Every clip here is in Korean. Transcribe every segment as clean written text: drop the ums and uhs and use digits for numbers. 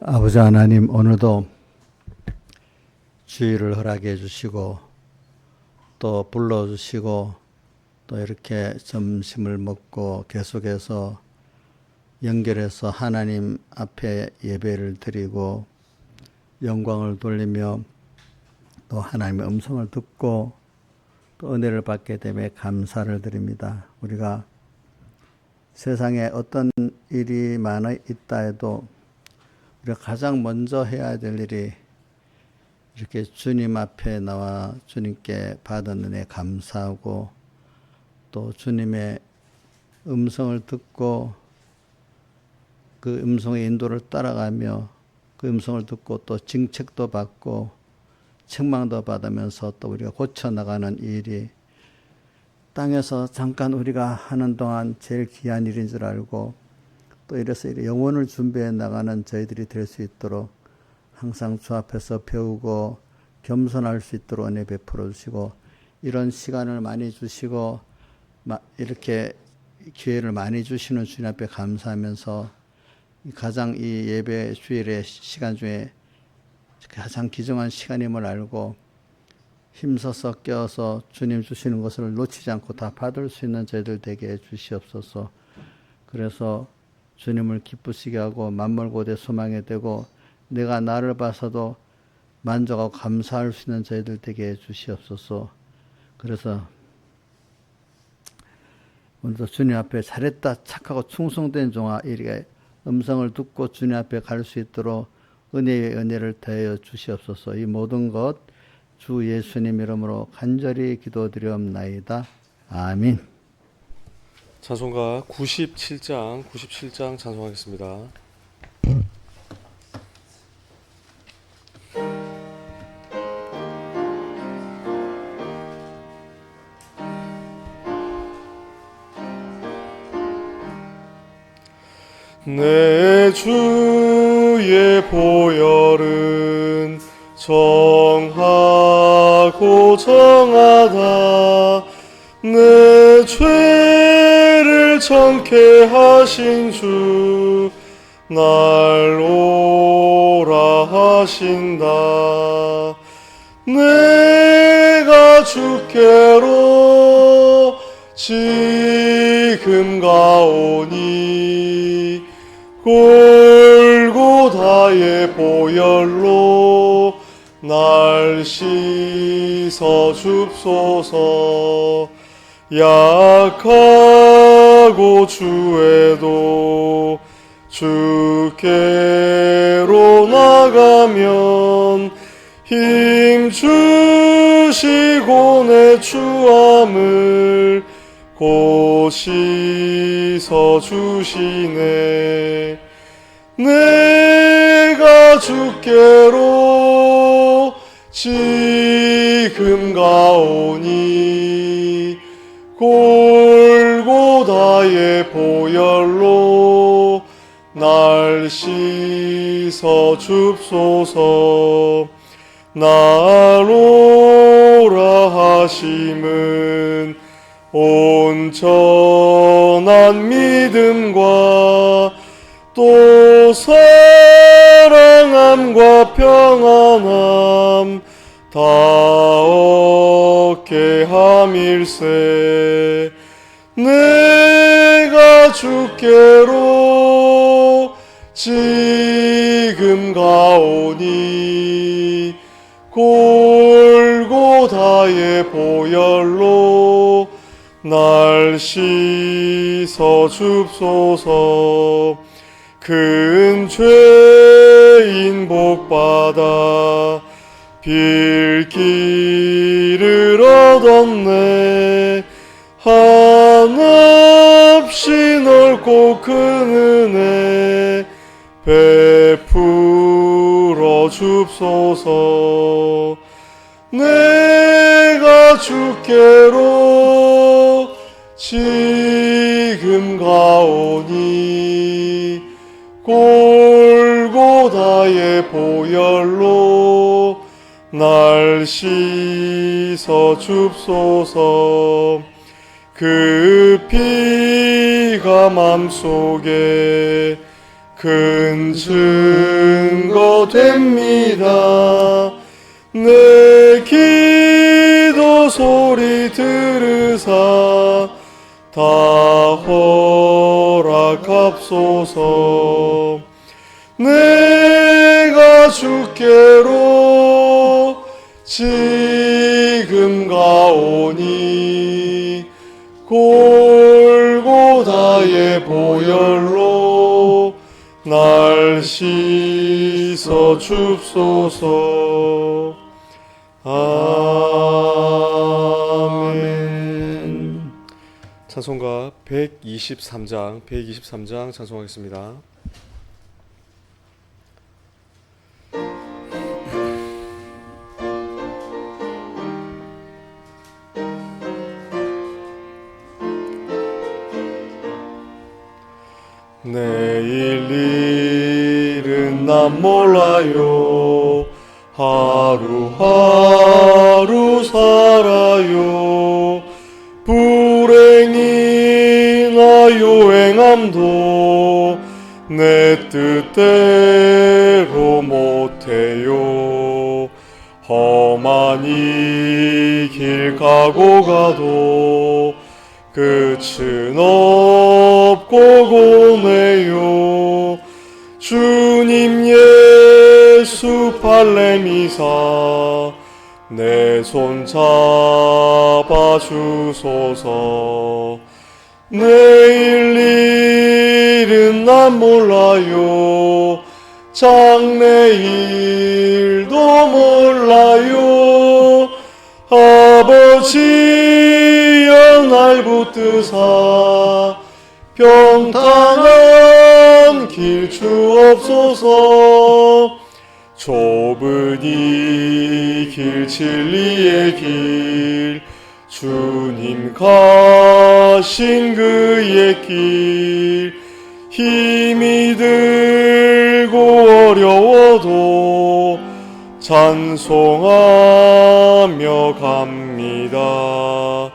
아버지 하나님, 오늘도 주의를 허락해 주시고 또 불러주시고 또 이렇게 점심을 먹고 계속해서 연결해서 하나님 앞에 예배를 드리고 영광을 돌리며 또 하나님의 음성을 듣고 또 은혜를 받게 되며 감사를 드립니다. 우리가 세상에 어떤 일이 많이 있다 해도 우리가 가장 먼저 해야 될 일이 이렇게 주님 앞에 나와 주님께 받은 은혜 감사하고 또 주님의 음성을 듣고 그 음성의 인도를 따라가며 그 음성을 듣고 또 징책도 받고 책망도 받으면서 또 우리가 고쳐나가는 일이 땅에서 잠깐 우리가 하는 동안 제일 귀한 일인 줄 알고 또 이래서 영혼을 준비해 나가는 저희들이 될 수 있도록 항상 주 앞에서 배우고 겸손할 수 있도록 은혜 베풀어 주시고 이런 시간을 많이 주시고 이렇게 기회를 많이 주시는 주님 앞에 감사하면서 가장 이 예배 주일의 시간 중에 가장 귀중한 시간임을 알고 힘써서 껴서 주님 주시는 것을 놓치지 않고 다 받을 수 있는 저희들 되게 해주시옵소서. 그래서 주님을 기쁘시게 하고 만물고대 소망에 되고 내가 나를 봐서도 만족하고 감사할 수 있는 저희들 되게 해주시옵소서. 그래서 오늘도 주님 앞에 잘했다 착하고 충성된 종아 이렇게 음성을 듣고 주님 앞에 갈 수 있도록 은혜의 은혜를 더하여 주시옵소서. 이 모든 것 주 예수님 이름으로 간절히 기도드리옵나이다. 아멘. 찬송가 97장 찬송하겠습니다. 내 주의 보혈은 정하고 정하다. 내 죄를 정케 하신 주 날 오라 하신다. 내가 주께로 지금 가오니 골고다의 보혈로 날 씻어 줍소서. 약하고 주에도 주께로 나가면 힘 주시고 내 추함을 곧 씻어 주시네. 내가 주께로 지금 가오니 골고다의 보혈로 날 씻어 줍소서. 날 오라 하심은 온전한 믿음과 또 사랑함과 평안함 다 얻게 함일세. 내가 주께로 지금 가오니 골고다의 보혈로 날 씻어 줍소서. 큰 죄인 복받아 빌기를 얻었네. 한없이 넓고 큰 은혜 베풀어 줍소서. 내가 주께로 지금 가오니 골고다의 보혈로 날 씻어 줍소서. 그 피가 맘속에 큰 증거 됩니다. 내 기도 소리 들으사 다 허락합소서. 내가 주께로 지금 가오니 골고다의 보혈로 날 씻어 줍소서. 아멘. 찬송가 123장 찬송하겠습니다. 내일 일은 난 몰라요. 하루하루 살아요. 불행이나 요행함도 내 뜻대로 못해요. 험한 이 길 가고 가도 끝은 없고 고뇌요. 주님 예수 발레미사 내 손 잡아 주소서. 내일 일은 난 몰라요. 장래일도 몰라요. 아버지여 날 붙드사 평탄한 길 주옵소서. 좁은 이 길 진리의 길 주님 가신 그의 길 힘이 들고 어려워도 찬송하며 갑니다.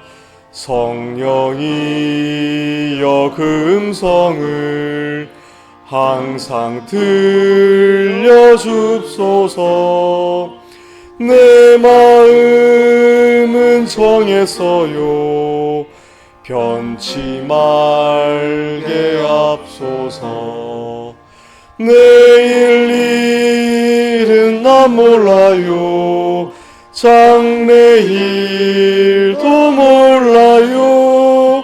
성령이여 그 음성을 항상 들려줍소서. 내 마음은 정했어요. 변치 말게 앞소서. 내일 일은 난 몰라요. 장래일도 몰라요.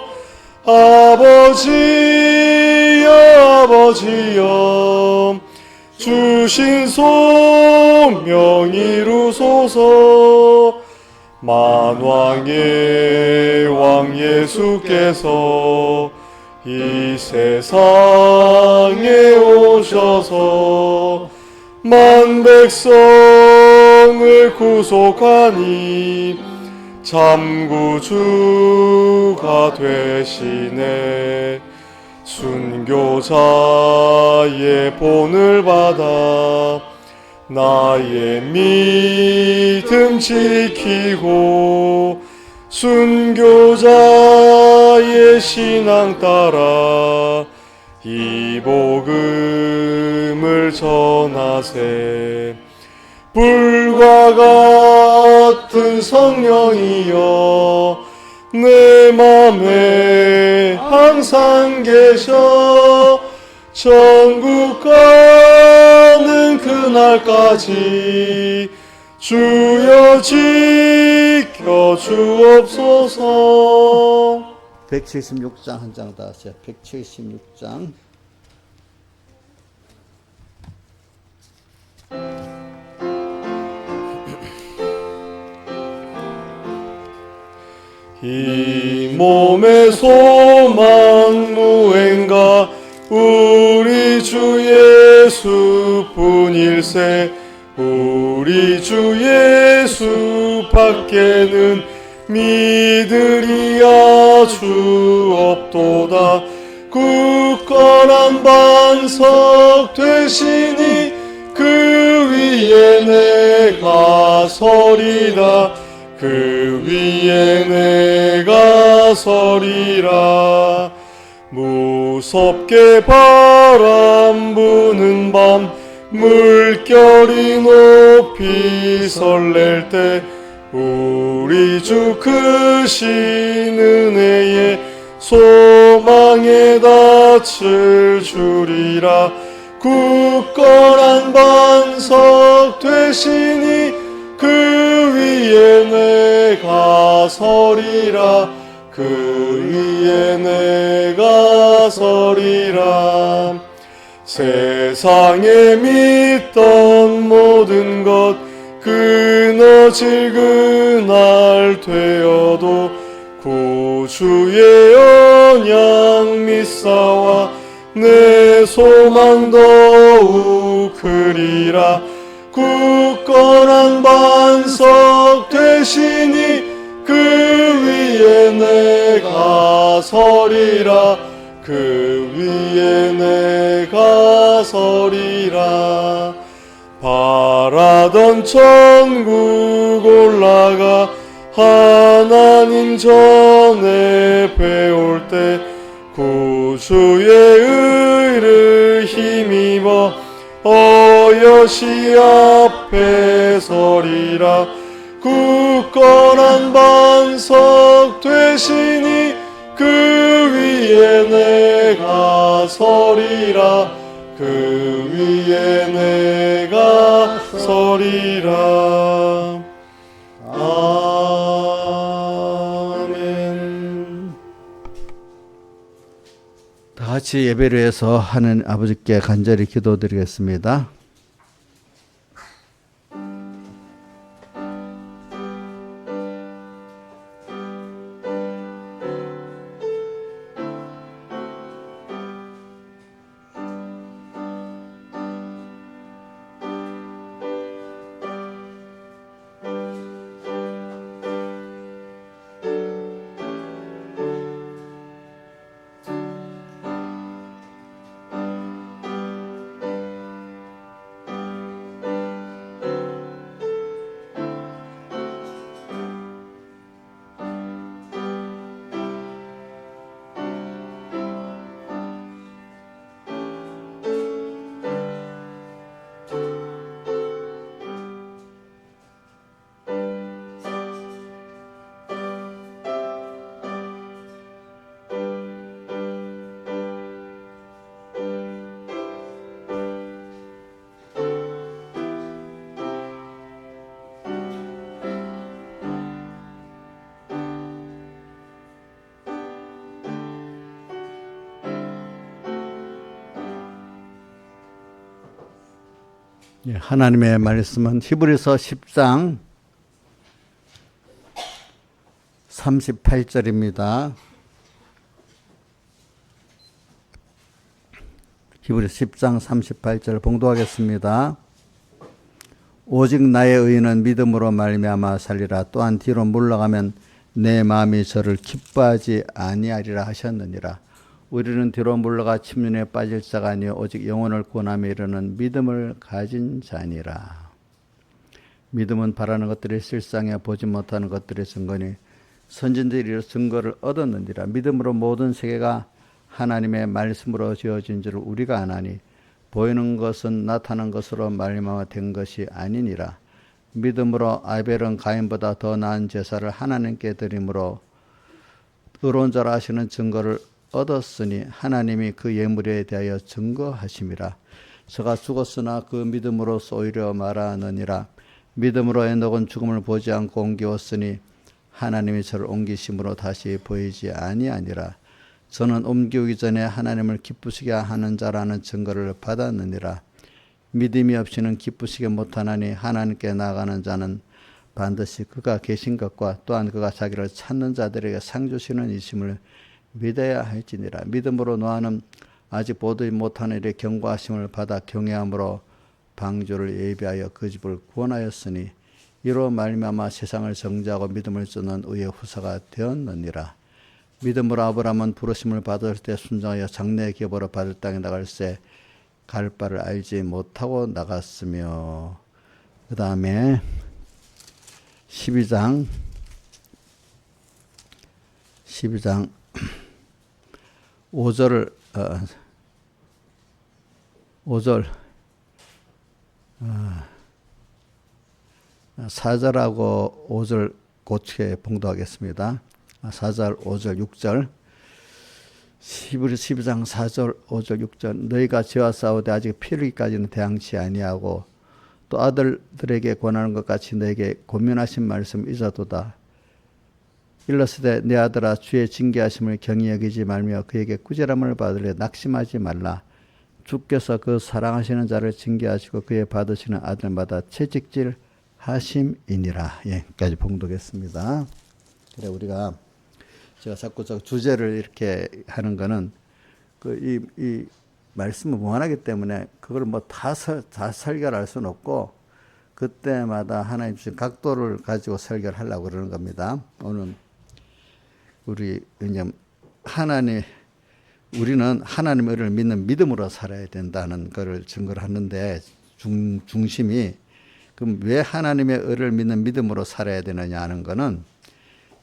아버지여 주신 소명 이루소서. 만왕의 왕 예수께서 이 세상에 오셔서 만 백성을 구속하니 참 구주가 되시네. 순교자의 본을 받아 나의 믿음 지키고 순교자의 신앙 따라 이 복음을 전하세. 불과 같은 성령이여 내 맘에 항상 계셔. 천국 가는 그날까지 주여 지켜 주옵소서. 176장 한 장 더 하세요. 176장. 이 몸의 소망 무행가 우리 주 예수뿐일세. 우리 주 예수 밖에는 믿으리야 주 없도다. 굳건한 반석 되시니 그 위에 내가 서리라. 그 위에 내가 서리라. 무섭게 바람 부는 밤 물결이 높이 설렐 때 우리 주 크신 은혜에 소망에 닻을 주리라. 굳건한 반석 되시니 그 위에 내가 서리라. 그 위에 내가 서리라. 세상에 믿던 모든 것 끊어질 그날 되어도 구주의 언약 믿사와 내 소망 더욱 크리라. 굳건한 반석 되시니 그 위에 내가 서리라. 그 위에 내가 서리라. 바라던 천국 올라가 하나님 전에 배울 때 구주의 의를 힘입어 어여시 앞에 서리라. 굳건한 반석 되시니 그 위에 내가 서리라. 그 위에 내가 서리라. 아멘. 다 같이 예배를 해서 하는 아버지께 간절히 기도드리겠습니다. 하나님의 말씀은 히브리서 10장 38절입니다. 히브리서 10장 38절 봉독하겠습니다. 오직 나의 의인은 믿음으로 말미암아 살리라. 또한 뒤로 물러가면 내 마음이 저를 기뻐하지 아니하리라 하셨느니라. 우리는 뒤로 물러가 침륜에 빠질 자가 아니요 오직 영혼을 구원하며 이르는 믿음을 가진 자니라. 믿음은 바라는 것들이 실상에 보지 못하는 것들의 증거니 선진들이 증거를 얻었느니라. 믿음으로 모든 세계가 하나님의 말씀으로 지어진 줄 우리가 아나니 보이는 것은 나타난 것으로 말미암아 된 것이 아니니라. 믿음으로 아벨은 가인보다 더 나은 제사를 하나님께 드림으로 의로운 자라 하시는 증거를 얻었으니 하나님이 그 예물에 대하여 증거하심이라. 저가 죽었으나 그 믿음으로써 오히려 말하느니라. 믿음으로 에녹은 죽음을 보지 않고 옮기었으니 하나님이 저를 옮기심으로 다시 보이지 아니하니라. 저는 옮기기 전에 하나님을 기쁘시게 하는 자라는 증거를 받았느니라. 믿음이 없이는 기쁘시게 못하나니 하나님께 나아가는 자는 반드시 그가 계신 것과 또한 그가 자기를 찾는 자들에게 상 주시는 이심을 믿어야 할지니라. 믿음으로 노아는 아직 보지 못하는 일에 경고하심을 받아 경외함으로 방주를 예비하여 그 집을 구원하였으니 이로 말미암아 세상을 정죄하고 믿음을 쫓는 의의 후사가 되었느니라. 믿음으로 아브라함은 부르심을 받을 때 순종하여 장래의 기업으로 받을 땅에 나갈새 갈 바를 알지 못하고 나갔으며. 그 다음에 12장 5절 5절 4절하고 5절 고치게 봉독하겠습니다. 4절, 5절, 6절. 히브리 12장 4절, 5절, 6절. 너희가 죄와 싸우되 아직 피르기까지는 대항치 아니하고 또 아들들에게 권하는 것 같이 너에게 고면하신 말씀 잊어도다. 일렀으되 내 아들아 주의 징계하심을 경히 여기지 말며 그에게 꾸지람을 받으려 낙심하지 말라. 주께서 그 사랑하시는 자를 징계하시고 그의 받으시는 아들마다 채찍질 하심이니라. 여기까지 봉독했습니다. 그래 우리가 제가 자꾸 저 주제를 이렇게 하는 거는 이 말씀을 무한하기 때문에 그걸 뭐 다 설교할 수는 없고 그때마다 하나님 주신 각도를 가지고 설교를 하려고 그러는 겁니다. 오늘 우리 왜냐면 우리는 하나님의 의를 믿는 믿음으로 살아야 된다는 것을 증거를 하는데 중심이 그럼 왜 하나님의 의를 믿는 믿음으로 살아야 되느냐 하는 것은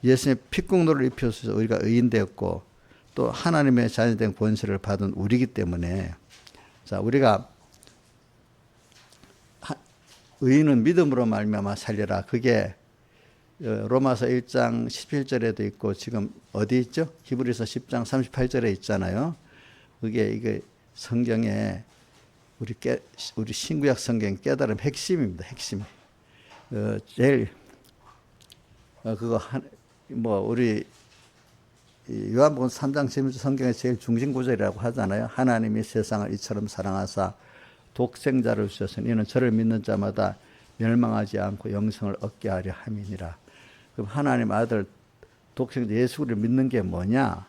예수님의 피국노를 입혀서 우리가 의인 되었고 또 하나님의 자녀된 권세를 받은 우리이기 때문에 자 우리가 의인은 믿음으로 말미암아 살리라. 그게 로마서 1장 17절에도 있고 지금 어디 있죠? 히브리서 10장 38절에 있잖아요. 이게 성경에 우리 신구약 성경 깨달음 핵심입니다. 핵심. 제일 우리 요한복음 3장 16절 성경의 제일 중심 구절이라고 하잖아요. 하나님이 세상을 이처럼 사랑하사 독생자를 주셨으니 이는 저를 믿는 자마다 멸망하지 않고 영생을 얻게 하려 함이니라. 그럼 하나님 아들 독생자 예수를 믿는 게 뭐냐?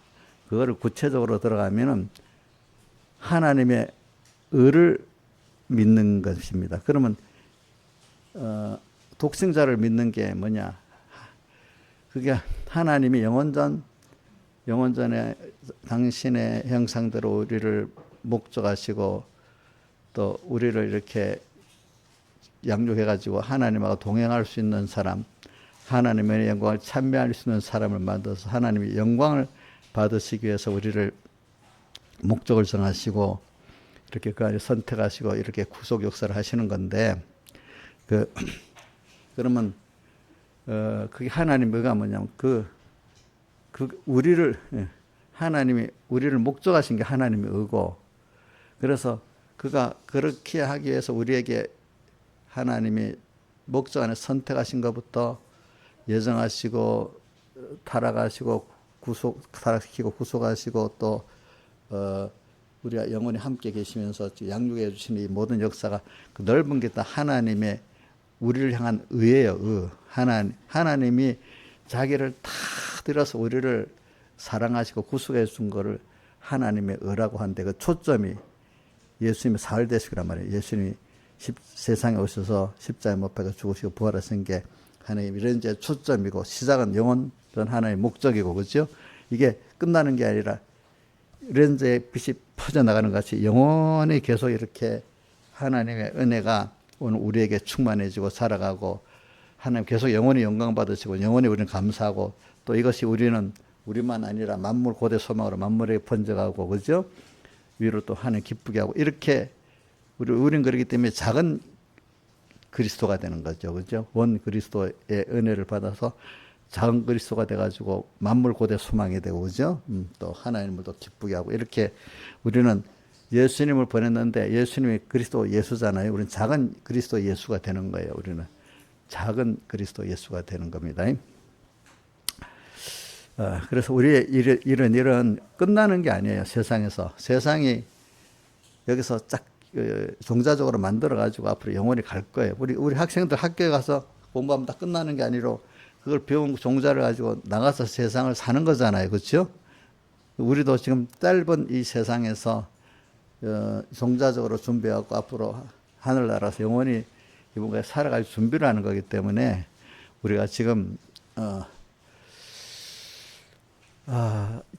그거를 구체적으로 들어가면은 하나님의 의를 믿는 것입니다. 그러면 독생자를 믿는 게 뭐냐? 그게 하나님이 영원전에 당신의 형상대로 우리를 목적하시고 또 우리를 이렇게 양육해가지고 하나님하고 동행할 수 있는 사람, 하나님의 영광을 찬미할 수 있는 사람을 만들어서 하나님의 영광을 받으시기 위해서 우리를 목적을 정하시고 이렇게 그 안에 선택하시고 이렇게 구속 역사를 하시는 건데 그러면 그게 하나님 의가 뭐냐면 하나님이 우리를 목적하신 게 하나님의 의고 그래서 그가 그렇게 하기 위해서 우리에게 하나님이 목적 안에 선택하신 것부터 예정하시고 타락하시고 타락시키고 구속하시고 또 우리가 영원히 함께 계시면서 양육해 주시는 이 모든 역사가 그 넓은 게 다 하나님의 우리를 향한 의예요. 하나님이 자기를 다 들여서 우리를 사랑하시고 구속해 준 거를 하나님의 의라고 하는데 그 초점이 예수님의 사흘 되시기란 말이에요. 예수님이 세상에 오셔서 십자가에 못 박혀 죽으시고 부활하신 게 하나님 이런 이제 초점이고 시작은 영원한 하나님의 목적이고 그렇죠? 이게 끝나는 게 아니라 렌즈의 빛이 퍼져나가는 것 같이 영원히 계속 이렇게 하나님의 은혜가 오늘 우리에게 충만해지고 살아가고 하나님 계속 영원히 영광 받으시고 영원히 우리는 감사하고 또 이것이 우리만 아니라 만물 고대 소망으로 만물에게 번져가고 그죠? 위로 또 하나님 기쁘게 하고 이렇게 우리는 그렇기 때문에 작은 그리스도가 되는 거죠. 그죠? 원 그리스도의 은혜를 받아서 작은 그리스도가 돼가지고 만물 고대 소망이 되고 그죠? 또 하나님을 또 기쁘게 하고 이렇게 우리는 예수님을 보냈는데 예수님이 그리스도 예수잖아요. 우리는 작은 그리스도 예수가 되는 거예요. 우리는 작은 그리스도 예수가 되는 겁니다. 그래서 우리의 이런 일은 끝나는 게 아니에요. 세상에서. 세상이 여기서 쫙 종자적으로 만들어가지고 앞으로 영원히 갈 거예요. 우리 학생들 학교에 가서 공부하면 다 끝나는 게 아니로 그걸 배운 종자를 가지고 나가서 세상을 사는 거잖아요. 그렇죠? 우리도 지금 짧은 이 세상에서 종자적으로 준비하고 앞으로 하늘나라에서 영원히 이분과 살아갈 준비를 하는 거기 때문에 우리가 지금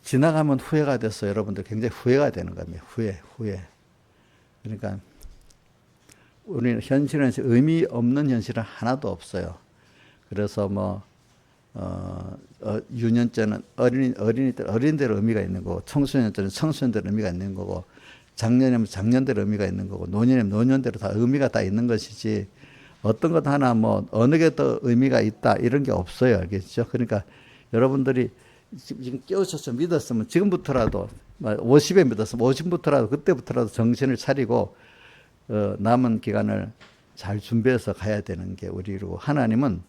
지나가면 후회가 돼서 여러분들 굉장히 후회가 되는 겁니다. 후회. 그러니까 우리는 현실은 의미 없는 현실은 하나도 없어요. 그래서 유년제는 어린이들 의미가 있는 거고, 청소년제는 청소년들 의미가 있는 거고, 작년이면 작년들 의미가 있는 거고, 노년이면 노년대로 다 의미가 다 있는 것이지, 어떤 것 하나 뭐 어느 게 더 의미가 있다 이런 게 없어요. 알겠죠? 그러니까 여러분들이 지금 깨우쳐서 믿었으면 지금부터라도 50에 믿었으면 50부터라도 그때부터라도 정신을 차리고 남은 기간을 잘 준비해서 가야 되는 게 우리고, 하나님은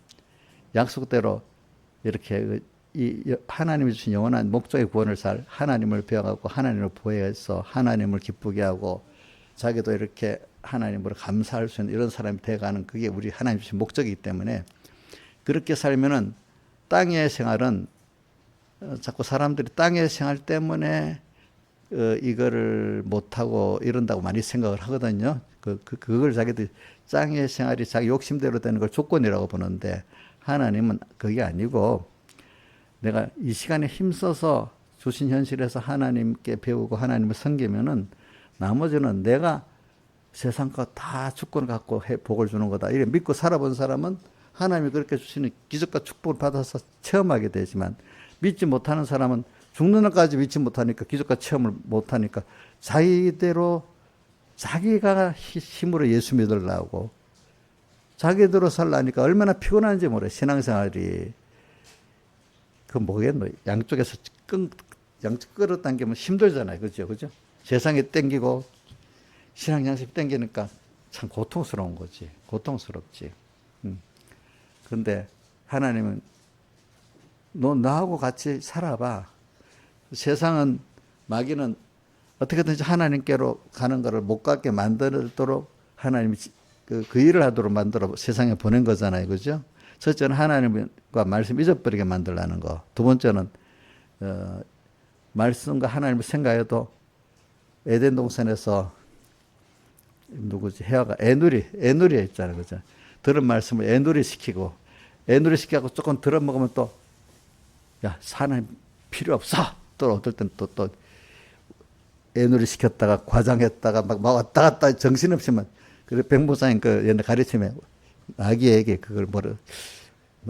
약속대로 이렇게 이 하나님이 주신 영원한 목적의 구원을 잘 하나님을 배워가고 하나님을 보호해서 하나님을 기쁘게 하고 자기도 이렇게 하나님으로 감사할 수 있는 이런 사람이 돼가는, 그게 우리 하나님 주신 목적이기 때문에, 그렇게 살면은 땅의 생활은 자꾸 사람들이 땅의 생활 때문에 이거를 못하고 이런다고 많이 생각을 하거든요. 그걸 자기들 땅의 생활이 자기 욕심대로 되는 걸 조건이라고 보는데, 하나님은 그게 아니고 내가 이 시간에 힘써서 주신 현실에서 하나님께 배우고 하나님을 섬기면은 나머지는 내가 세상 것 다 주권을 갖고 복을 주는 거다, 이렇게 믿고 살아본 사람은 하나님이 그렇게 주시는 기적과 축복을 받아서 체험하게 되지만, 믿지 못하는 사람은 죽는 날까지 믿지 못하니까, 기적과 체험을 못하니까 자기대로 자기가 힘으로 예수 믿으려고 자기대로 살라니까 얼마나 피곤한지 모르. 신앙생활이 그 뭐겠노, 양쪽 끌어당기면 힘들잖아요. 그죠? 세상에 땡기고 신앙 양식이 땡기니까 참 고통스러운 거지. 고통스럽지. 근데 하나님은 너 나하고 같이 살아봐. 세상은, 마귀는 어떻게든지 하나님께로 가는 것을 못 가게 만들도록 하나님이 그 일을 하도록 만들어 세상에 보낸 거잖아요. 그죠? 첫째는 하나님과 말씀 잊어버리게 만들라는 거. 두 번째는 말씀과 하나님을 생각해도 에덴 동산에서 누구지? 헤아가 애누리 했잖아요. 그죠? 들은 말씀을 애누리 시키고, 애누리 시키고 조금 들어먹으면 또, 야, 사는 필요 없어. 또 어떨 땐 또 애누리 시켰다가 과장했다가 막 왔다 갔다 정신없이만. 그래, 백무사님 그 옛날 가르침에 아기에게 그걸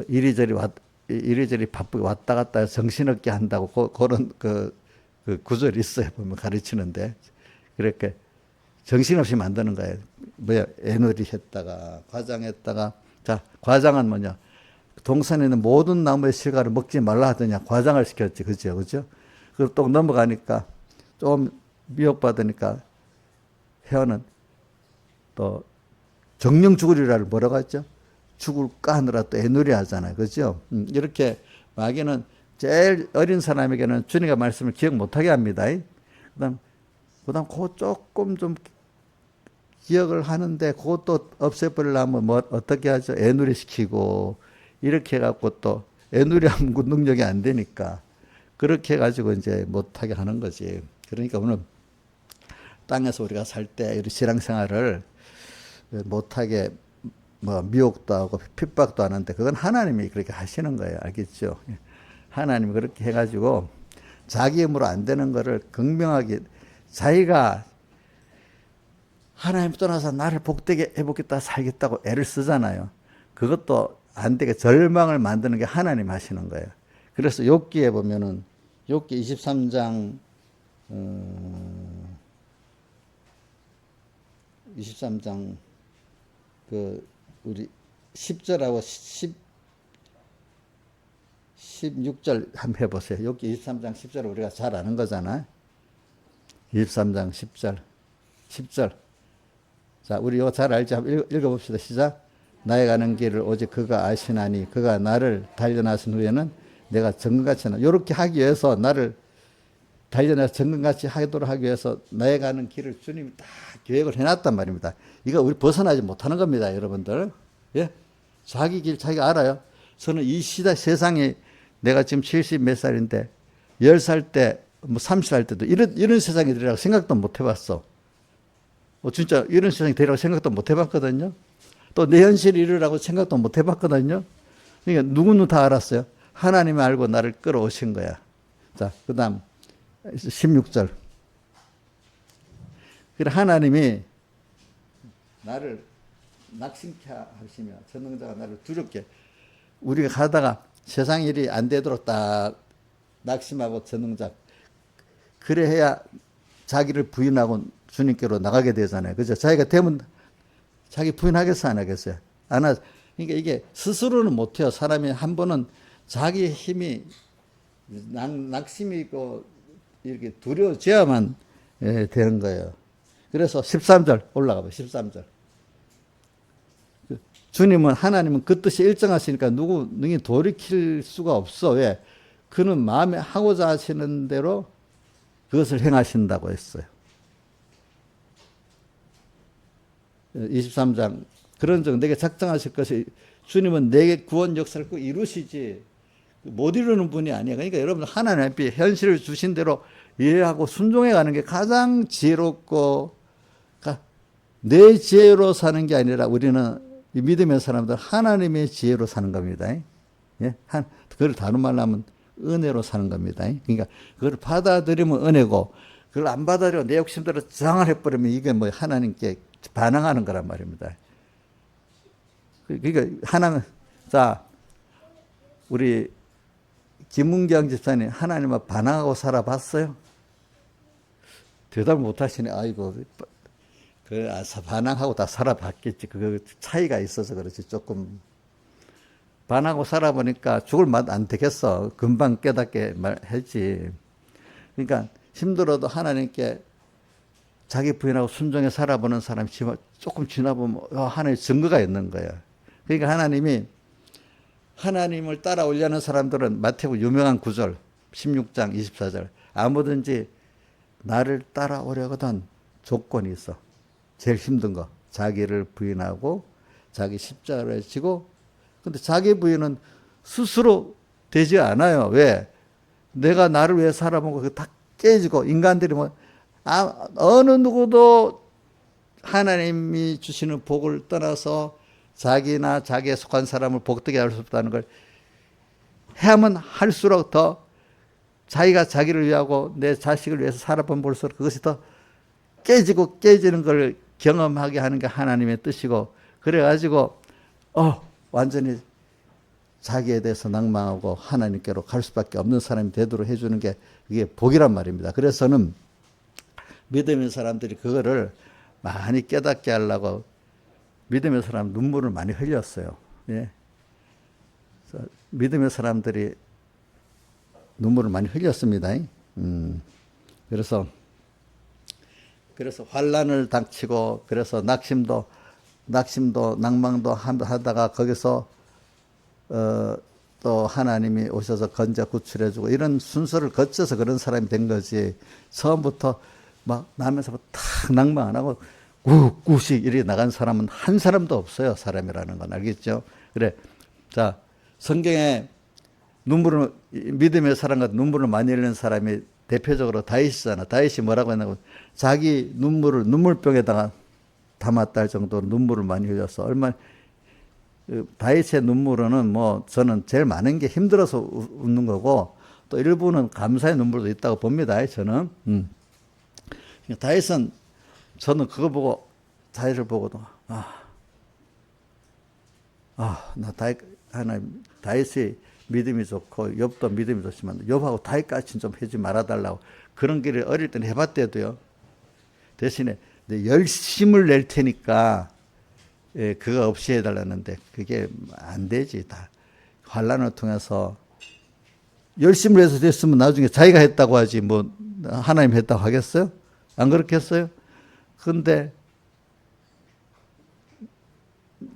이리저리 바쁘게 왔다 갔다 해서 정신없게 한다고 그런 그 구절이 있어요. 보면 가르치는데. 그렇게 정신없이 만드는 거예요. 애누리 했다가 과장했다가. 자, 과장은 뭐냐? 동산에 있는 모든 나무의 실과를 먹지 말라 하더냐. 과장을 시켰지. 그죠? 그리고 또 넘어가니까 좀 미혹받으니까 헤어는 또 정령 죽으리라를 뭐라고 했죠? 죽을까 하느라 또 애누리 하잖아요. 그죠? 이렇게 마귀는 제일 어린 사람에게는 주님의 말씀을 기억 못하게 합니다. 그다음 그 조금 좀 기억을 하는데 그것도 없애버리려면 뭐 어떻게 하죠? 애누리 시키고 이렇게 해갖고 또 애누리 하면 그 능력이 안 되니까 그렇게 해가지고 이제 못하게 하는 거지. 그러니까 오늘 땅에서 우리가 살 때 우리 신앙생활을 못하게 뭐 미혹도 하고 핍박도 하는데 그건 하나님이 그렇게 하시는 거예요. 알겠죠? 하나님이 그렇게 해가지고 자기 힘으로 안 되는 거를 극명하게, 자기가 하나님 떠나서 나를 복되게 해보겠다 살겠다고 애를 쓰잖아요. 그것도 안 되게 절망을 만드는 게 하나님 하시는 거예요. 그래서 욥기에 보면은 욥기 23장 23장 그 우리 10절하고 16절 한번 해보세요. 여기 23장 10절 우리가 잘 아는 거잖아요. 23장 10절. 자, 우리 이거 잘 알지? 한번 읽어봅시다. 시작. 나의 가는 길을 오직 그가 아시나니 그가 나를 단련하신 후에는 내가 정금같이 하나. 이렇게 하기 위해서 나를 단련해서 정금같이 하도록 하기 위해서 나의 가는 길을 주님이 다 계획을 해놨단 말입니다. 이거 우리 벗어나지 못하는 겁니다, 여러분들. 예? 자기 길 자기가 알아요. 저는 이 시대 세상에 내가 지금 70 몇 살인데 10살 때, 뭐 30살 때도 이런 세상이 되리라고 생각도 못 해봤어. 진짜 이런 세상이 되리라고 생각도 못 해봤거든요. 또 내 현실이 이러라고 생각도 못 해봤거든요. 그러니까 누구는 다 알았어요. 하나님이 알고 나를 끌어오신 거야. 자, 그 다음 16절. 그래, 하나님이 나를 낙심케 하시며 전능자가 나를 두렵게, 우리가 가다가 세상 일이 안 되도록 딱 낙심하고 전능작. 그래 해야 자기를 부인하고 주님께로 나가게 되잖아요. 그죠? 자기가 되면 자기 부인하겠어, 안 하겠어요? 안 하. 그러니까 이게 스스로는 못해요. 사람이 한 번은 자기 힘이 낙심이 있고 이렇게 두려워져야만 되는 거예요. 그래서 13절 올라가 봐요. 13절. 주님은 하나님은 그 뜻이 일정하시니까 누구는 돌이킬 수가 없어. 왜? 그는 마음에 하고자 하시는 대로 그것을 행하신다고 했어요. 23장 그런 적 내게 작정하실 것이 주님은 내게 구원 역사를 꼭 이루시지 못 이루는 분이 아니에요. 그러니까 여러분 하나님 앞에 현실을 주신 대로 이해하고 순종해 가는 게 가장 지혜롭고 내 지혜로 사는 게 아니라 우리는 믿음의 사람들 하나님의 지혜로 사는 겁니다. 예? 그걸 다른 말로 하면 은혜로 사는 겁니다. 그러니까 그걸 받아들이면 은혜고 그걸 안 받아들여 내 욕심대로 저항을 해버리면 이게 뭐 하나님께 반항하는 거란 말입니다. 그러니까 하나님, 자 우리 김문경 집사님 하나님 앞 반항하고 살아봤어요? 대답 못하시네. 아이고 반항하고 다 살아봤겠지. 그 차이가 있어서 그렇지. 조금 반항하고 살아보니까 죽을 맛 안 되겠어. 금방 깨닫게 말했지. 그러니까 힘들어도 하나님께 자기 부인하고 순종해 살아보는 사람이 조금 지나보면 하나님의 증거가 있는 거예요. 그러니까 하나님이 하나님을 따라오려는 사람들은 마태복음 유명한 구절 16장 24절 아무든지 나를 따라오려거든 조건이 있어. 제일 힘든 거 자기를 부인하고 자기 십자가를 지고 근데 자기 부인은 스스로 되지 않아요. 왜? 내가 나를 위해 살아본 거 다 깨지고 인간들이 뭐 어느 누구도 하나님이 주시는 복을 떠나서 자기나 자기에 속한 사람을 복되게 할 수 없다는 걸 해야만 할수록 더 자기가 자기를 위하고 내 자식을 위해서 살아본 볼수록 그것이 더 깨지고 깨지는 걸 경험하게 하는 게 하나님의 뜻이고 그래가지고 완전히 자기에 대해서 낭망하고 하나님께로 갈 수밖에 없는 사람이 되도록 해주는 게 그게 복이란 말입니다. 그래서는 믿음의 사람들이 그거를 많이 깨닫게 하려고 믿음의 사람 눈물을 많이 흘렸어요. 예. 믿음의 사람들이 눈물을 많이 흘렸습니다. 그래서 환난을 닥치고 그래서 낙심도 낭망도 하다가 거기서 또 하나님이 오셔서 건져 구출해주고 이런 순서를 거쳐서 그런 사람이 된 거지. 처음부터 막 나면서 탁 낭망 안 하고 꾹꾹씩 이렇게 나간 사람은 한 사람도 없어요. 사람이라는 건 알겠죠? 그래. 자, 성경에 믿음의 사람과 눈물을 많이 흘리는 사람이 대표적으로 다윗이잖아. 다윗이 뭐라고 했냐면 자기 눈물을 눈물병에다가 담았다 할 정도로 눈물을 많이 흘렸어. 다윗의 눈물은 뭐 저는 제일 많은 게 힘들어서 웃는 거고 또 일부는 감사의 눈물도 있다고 봅니다. 저는. 다윗은 저는 그거 보고 다윗을 보고도 나 다윗이 믿음이 좋고 욥도 믿음이 좋지만 욥하고 다윗같이 좀 하지 말아달라고 그런 길을 어릴 때는 해봤대도요. 대신에 열심을 낼 테니까 그거 없이 해달라는데 그게 안 되지. 다 환난을 통해서 열심을 해서 됐으면 나중에 자기가 했다고 하지 뭐 하나님 했다고 하겠어요? 안 그렇겠어요? 근데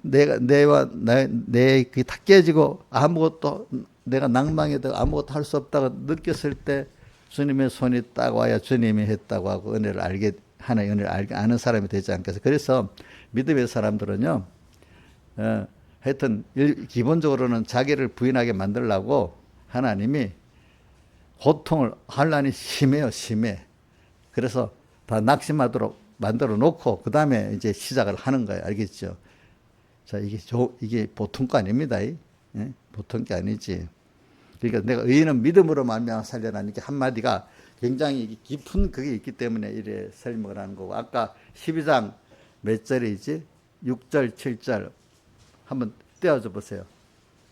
내 그게 다 깨지고 아무것도 내가 낭망해도 아무것도 할 수 없다고 느꼈을 때 주님의 손이 딱 와야 주님이 했다고 하고 은혜를 하나의 은혜를 아는 사람이 되지 않겠어요? 그래서 믿음의 사람들은요, 하여튼 기본적으로는 자기를 부인하게 만들려고 하나님이 고통을 환난이 심해요, 심해. 그래서 다 낙심하도록 만들어 놓고 그 다음에 이제 시작을 하는 거예요. 알겠죠? 자, 이게 보통 거 아닙니다. 예? 보통 게 아니지. 그러니까 내가 의인은 믿음으로 말미암아 살려나는 게 한마디가 굉장히 깊은 그게 있기 때문에 이래 설명을 하는 거고 아까 12장 몇 절이지? 6절, 7절 한번 떼어줘 보세요.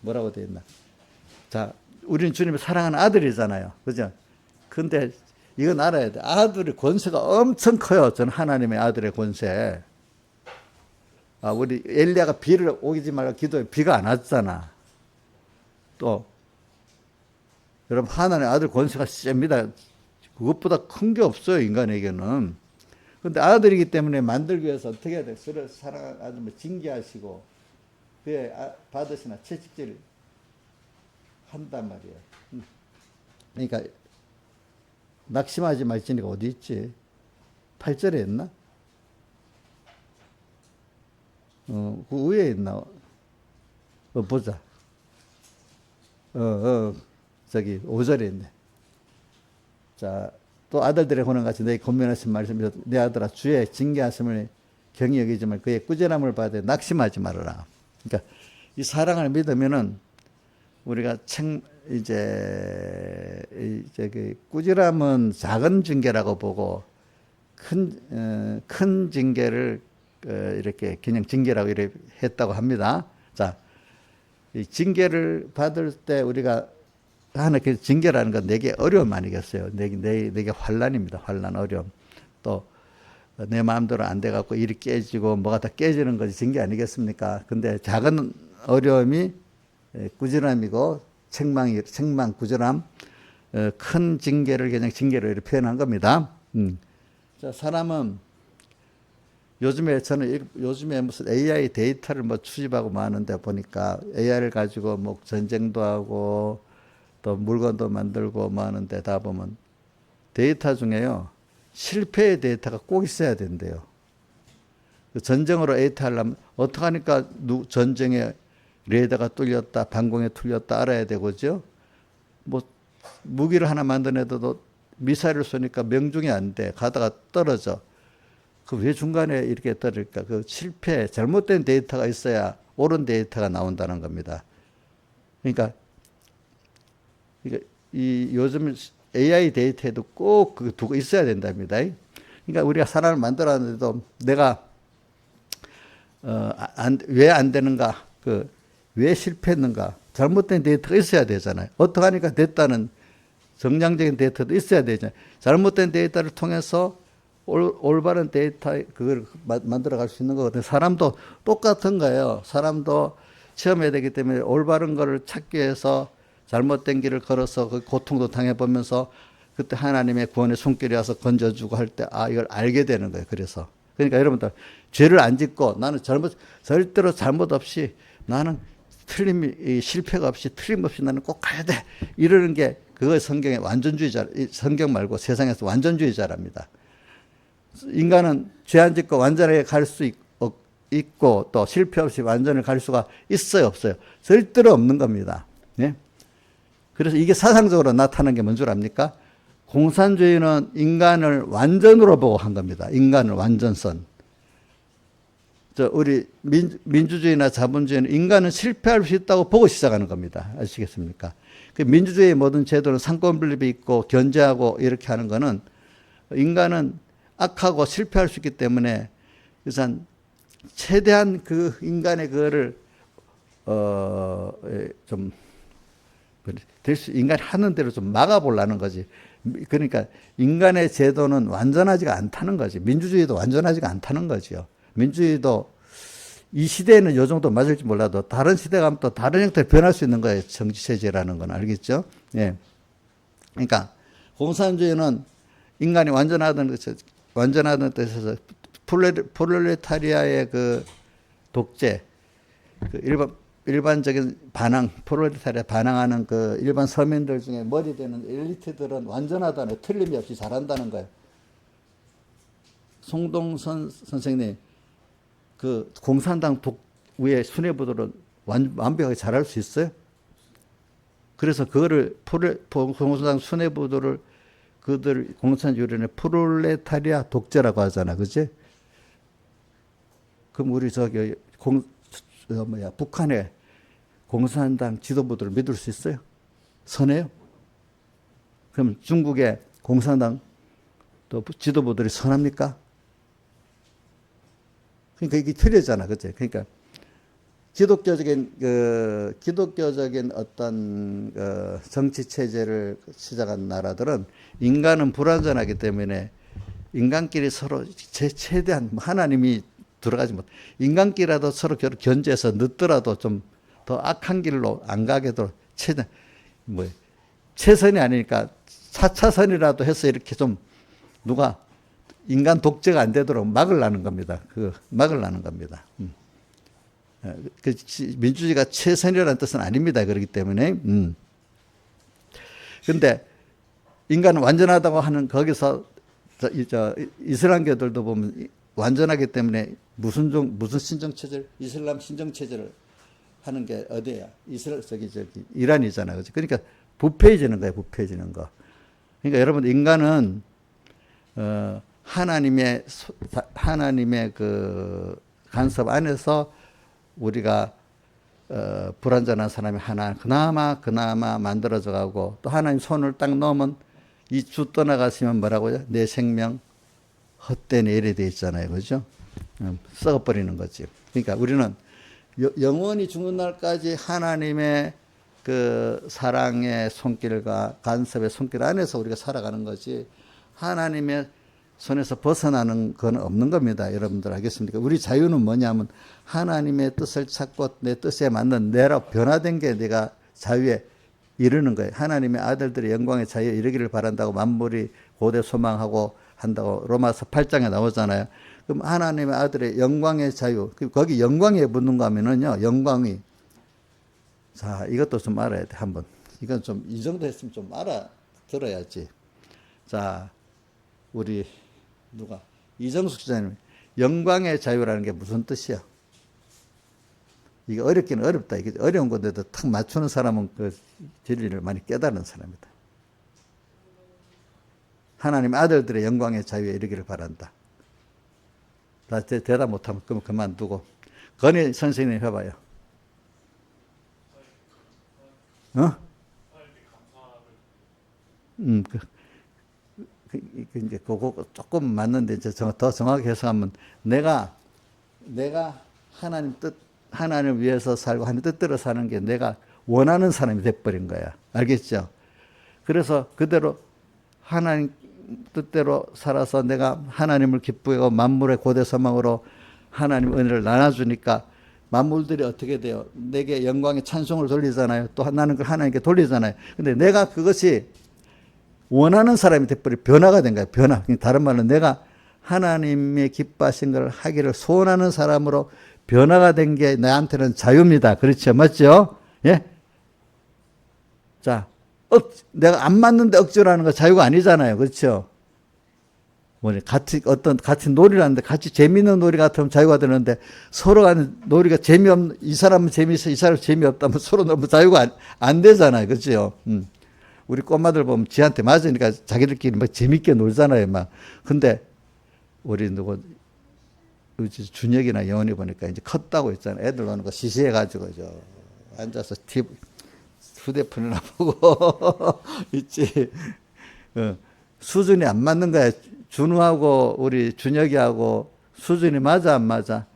뭐라고 되어 있나? 자, 우리는 주님의 사랑하는 아들이잖아요. 그죠? 근데 이건 알아야 돼. 아들의 권세가 엄청 커요. 저는 하나님의 아들의 권세. 우리 엘리야가 비를 오지 말라 기도해. 비가 안 왔잖아. 또, 여러분, 하나님의 아들 권세가 셉니다. 그것보다 큰 게 없어요, 인간에게는. 근데 아들이기 때문에 만들기 위해서 어떻게 해야 돼? 서로 사랑하는 아들 징계하시고, 그에 받으시나 채찍질 한단 말이에요. 그러니까, 낙심하지 말지니까 어디 있지? 8절에 있나? 그 위에 있나? 보자. 저기 5절에 있네. 자, 또 아들들의 호능같이 너희 권면하신 말씀이서 내 아들아 주의 징계하심을 경히 여기지만 그의 꾸준함을 받아 낙심하지 말아라. 그러니까 이 사랑을 믿으면은 우리가 이제 그 꾸지람은 작은 징계라고 보고 큰 징계를 이렇게 그냥 징계라고 이렇게 했다고 합니다. 자, 이 징계를 받을 때 우리가 하나님께 징계라는 건 내게 어려움 아니겠어요? 내게 환난입니다. 환난, 어려움. 또 내 마음대로 안 돼갖고 일이 깨지고 뭐가 다 깨지는 것이 징계 아니겠습니까? 근데 작은 어려움이 꾸지람이고 책망, 꾸지람, 큰 징계를 그냥 징계로 이렇게 표현한 겁니다. 자, 사람은 요즘에 무슨 AI 데이터를 뭐 수집하고 많은데 보니까 AI를 가지고 뭐 전쟁도 하고 또 물건도 만들고 뭐 하는데 다 보면 데이터 중에요. 실패의 데이터가 꼭 있어야 된대요. 전쟁으로 데이터 하려면 어떻게 하니까 전쟁에 레이더가 뚫렸다, 방공에 뚫렸다 알아야 되고죠. 뭐 무기를 하나 만드는데도 미사일을 쏘니까 명중이 안 돼. 가다가 떨어져. 그 왜 중간에 이렇게 떨어질까? 그 실패, 잘못된 데이터가 있어야 옳은 데이터가 나온다는 겁니다. 그러니까 이 요즘 AI 데이터에도 꼭 그 두고 있어야 된답니다. 그러니까 우리가 사람을 만들었는데도 내가 왜 안 되는가, 왜 실패했는가, 잘못된 데이터가 있어야 되잖아요. 어떻게 하니까 됐다는 정량적인 데이터도 있어야 되잖아요. 잘못된 데이터를 통해서 올바른 데이터 그걸 만들어 갈 수 있는 거거든요. 사람도 똑같은 거예요. 사람도 체험해야 되기 때문에 올바른 거를 찾기 위해서 잘못된 길을 걸어서 그 고통도 당해보면서 그때 하나님의 구원의 손길이 와서 건져주고 할 때, 이걸 알게 되는 거예요. 그래서. 그러니까 여러분들, 죄를 안 짓고 나는 절대로 잘못 없이 나는 실패가 없이 틀림없이 나는 꼭 가야 돼. 이러는 게 그거 성경의 완전주의자, 성경 말고 세상에서 완전주의자랍니다. 인간은 죄 안 짓고 완전하게 갈 수 있고 또 실패 없이 완전히 갈 수가 있어요, 없어요? 절대로 없는 겁니다. 네? 그래서 이게 사상적으로 나타나는 게 뭔 줄 압니까? 공산주의는 인간을 완전으로 보고 한 겁니다. 인간을 완전선. 우리 민주주의나 자본주의는 인간은 실패할 수 있다고 보고 시작하는 겁니다. 아시겠습니까? 그 민주주의의 모든 제도는 상권분립이 있고 견제하고 이렇게 하는 거는 인간은 악하고 실패할 수 있기 때문에 우선 최대한 그 인간의 그거를 좀 인간이 하는 대로 좀 막아보려는 거지. 그러니까 인간의 제도는 완전하지가 않다는 거지. 민주주의도 완전하지가 않다는 거죠. 민주주의도 이 시대에는 요 정도 맞을지 몰라도 다른 시대 가면 또 다른 형태로 변할 수 있는 거예요. 정치체제라는 건 알겠죠? 예. 그러니까 공산주의는 인간이 완전하다는 뜻에서 프롤레타리아의 그 독재, 그 일반적인 반항, 프롤레타리아 반항하는 그 일반 서민들 중에 머리 되는 엘리트들은 완전하다는, 틀림이 없이 잘한다는 거예요. 송동선 선생님, 그 공산당 위에 수뇌부들은 완벽하게 잘할 수 있어요? 그래서 그거를 공산당 수뇌부들을 그들 공산주의는 프롤레타리아 독재라고 하잖아, 그지? 그럼 우리 북한의 공산당 지도부들을 믿을 수 있어요? 선해요? 그럼 중국의 공산당 또 지도부들이 선합니까? 그러니까 이게 틀리잖아, 그치? 그러니까 기독교적인 어떤 정치 체제를 시작한 나라들은 인간은 불완전하기 때문에 인간끼리 서로 최대한 하나님이 들어가지 못. 인간끼리라도 서로 견제해서 늦더라도 좀 더 악한 길로 안 가게도 최선이 아니니까 4차선이라도 해서 이렇게 좀 누가 인간 독재가 안 되도록 막으려는 겁니다. 막으려는 겁니다. 민주주의가 최선이라는 뜻은 아닙니다. 그렇기 때문에. 근데 인간은 완전하다고 하는 거기서 이슬람교들도 보면 완전하기 때문에 무슨 신정체제를, 이슬람 신정체제를 하는 게 어디야? 이란이잖아요. 그러니까 부패해지는 거예요. 부패해지는 거. 그러니까 여러분, 인간은, 하나님의 그 간섭 안에서 우리가 불완전한 사람이 하나 그나마 만들어져 가고, 또 하나님 손을 딱 넣으면 이 주 떠나가시면 뭐라고요? 내 생명 헛되이 이래 돼 있잖아요. 그죠? 썩어버리는 거지. 그러니까 우리는 영원히 죽는 날까지 하나님의 그 사랑의 손길과 간섭의 손길 안에서 우리가 살아가는 거지, 하나님의 손에서 벗어나는 건 없는 겁니다. 여러분들 알겠습니까? 우리 자유는 뭐냐면 하나님의 뜻을 찾고 내 뜻에 맞는 내로 변화된 게 내가 자유에 이르는 거예요. 하나님의 아들들의 영광의 자유에 이르기를 바란다고 만물이 고대 소망하고 한다고 로마서 8장에 나오잖아요. 그럼 하나님의 아들의 영광의 자유, 거기 영광에 붙는가 하면은요, 영광이, 자, 이것도 좀 알아야 돼, 한번. 이건 좀, 이 정도 했으면 좀 알아들어야지. 자, 우리, 이정숙 기자님, 영광의 자유라는 게 무슨 뜻이야? 이게 어렵기는 어렵다. 이게 어려운 건데도 탁 맞추는 사람은 그 진리를 많이 깨달은 사람이다. 하나님 아들들의 영광의 자유에 이르기를 바란다. 나 대답 못하면 그럼 그만두고. 건희 선생님 해봐요. 이제 그거 조금 맞는데 이제 더 정확히 해석하면 내가 하나님을 위해서 살고 하나님 뜻대로 사는 게 내가 원하는 사람이 돼버린 거야. 알겠죠? 그래서 그대로 하나님 뜻대로 살아서 내가 하나님을 기쁘게 하고 만물의 고대 소망으로 하나님 은혜를 나눠주니까 만물들이 어떻게 돼요? 내게 영광의 찬송을 돌리잖아요. 또 나는 그걸 하나님께 돌리잖아요. 근데 내가 그것이 원하는 사람이 돼버리 변화가 된 거예요. 변화. 다른 말로 내가 하나님의 기뻐하신 걸 하기를 소원하는 사람으로 변화가 된 게 나한테는 자유입니다. 그렇죠? 맞죠? 예? 자, 내가 안 맞는데 억지로 하는 거 자유가 아니잖아요. 그렇죠? 같이 놀이를 하는데 같이 재미있는 놀이 같으면 자유가 되는데 서로 하는 놀이가 이 사람은 재미있어, 이 사람은 재미없다면 서로 너무 자유가 안 되잖아요. 그렇죠? 우리 꼬마들 보면 지한테 맞으니까 자기들끼리 막 재밌게 놀잖아요. 막. 근데 우리 준혁이나 영원이 보니까 이제 컸다고 했잖아요. 애들 노는 거 시시해가지고 앉아서 휴대폰이나 보고 있지. 수준이 안 맞는 거야. 준우하고 우리 준혁이하고 수준이 맞아 안 맞아?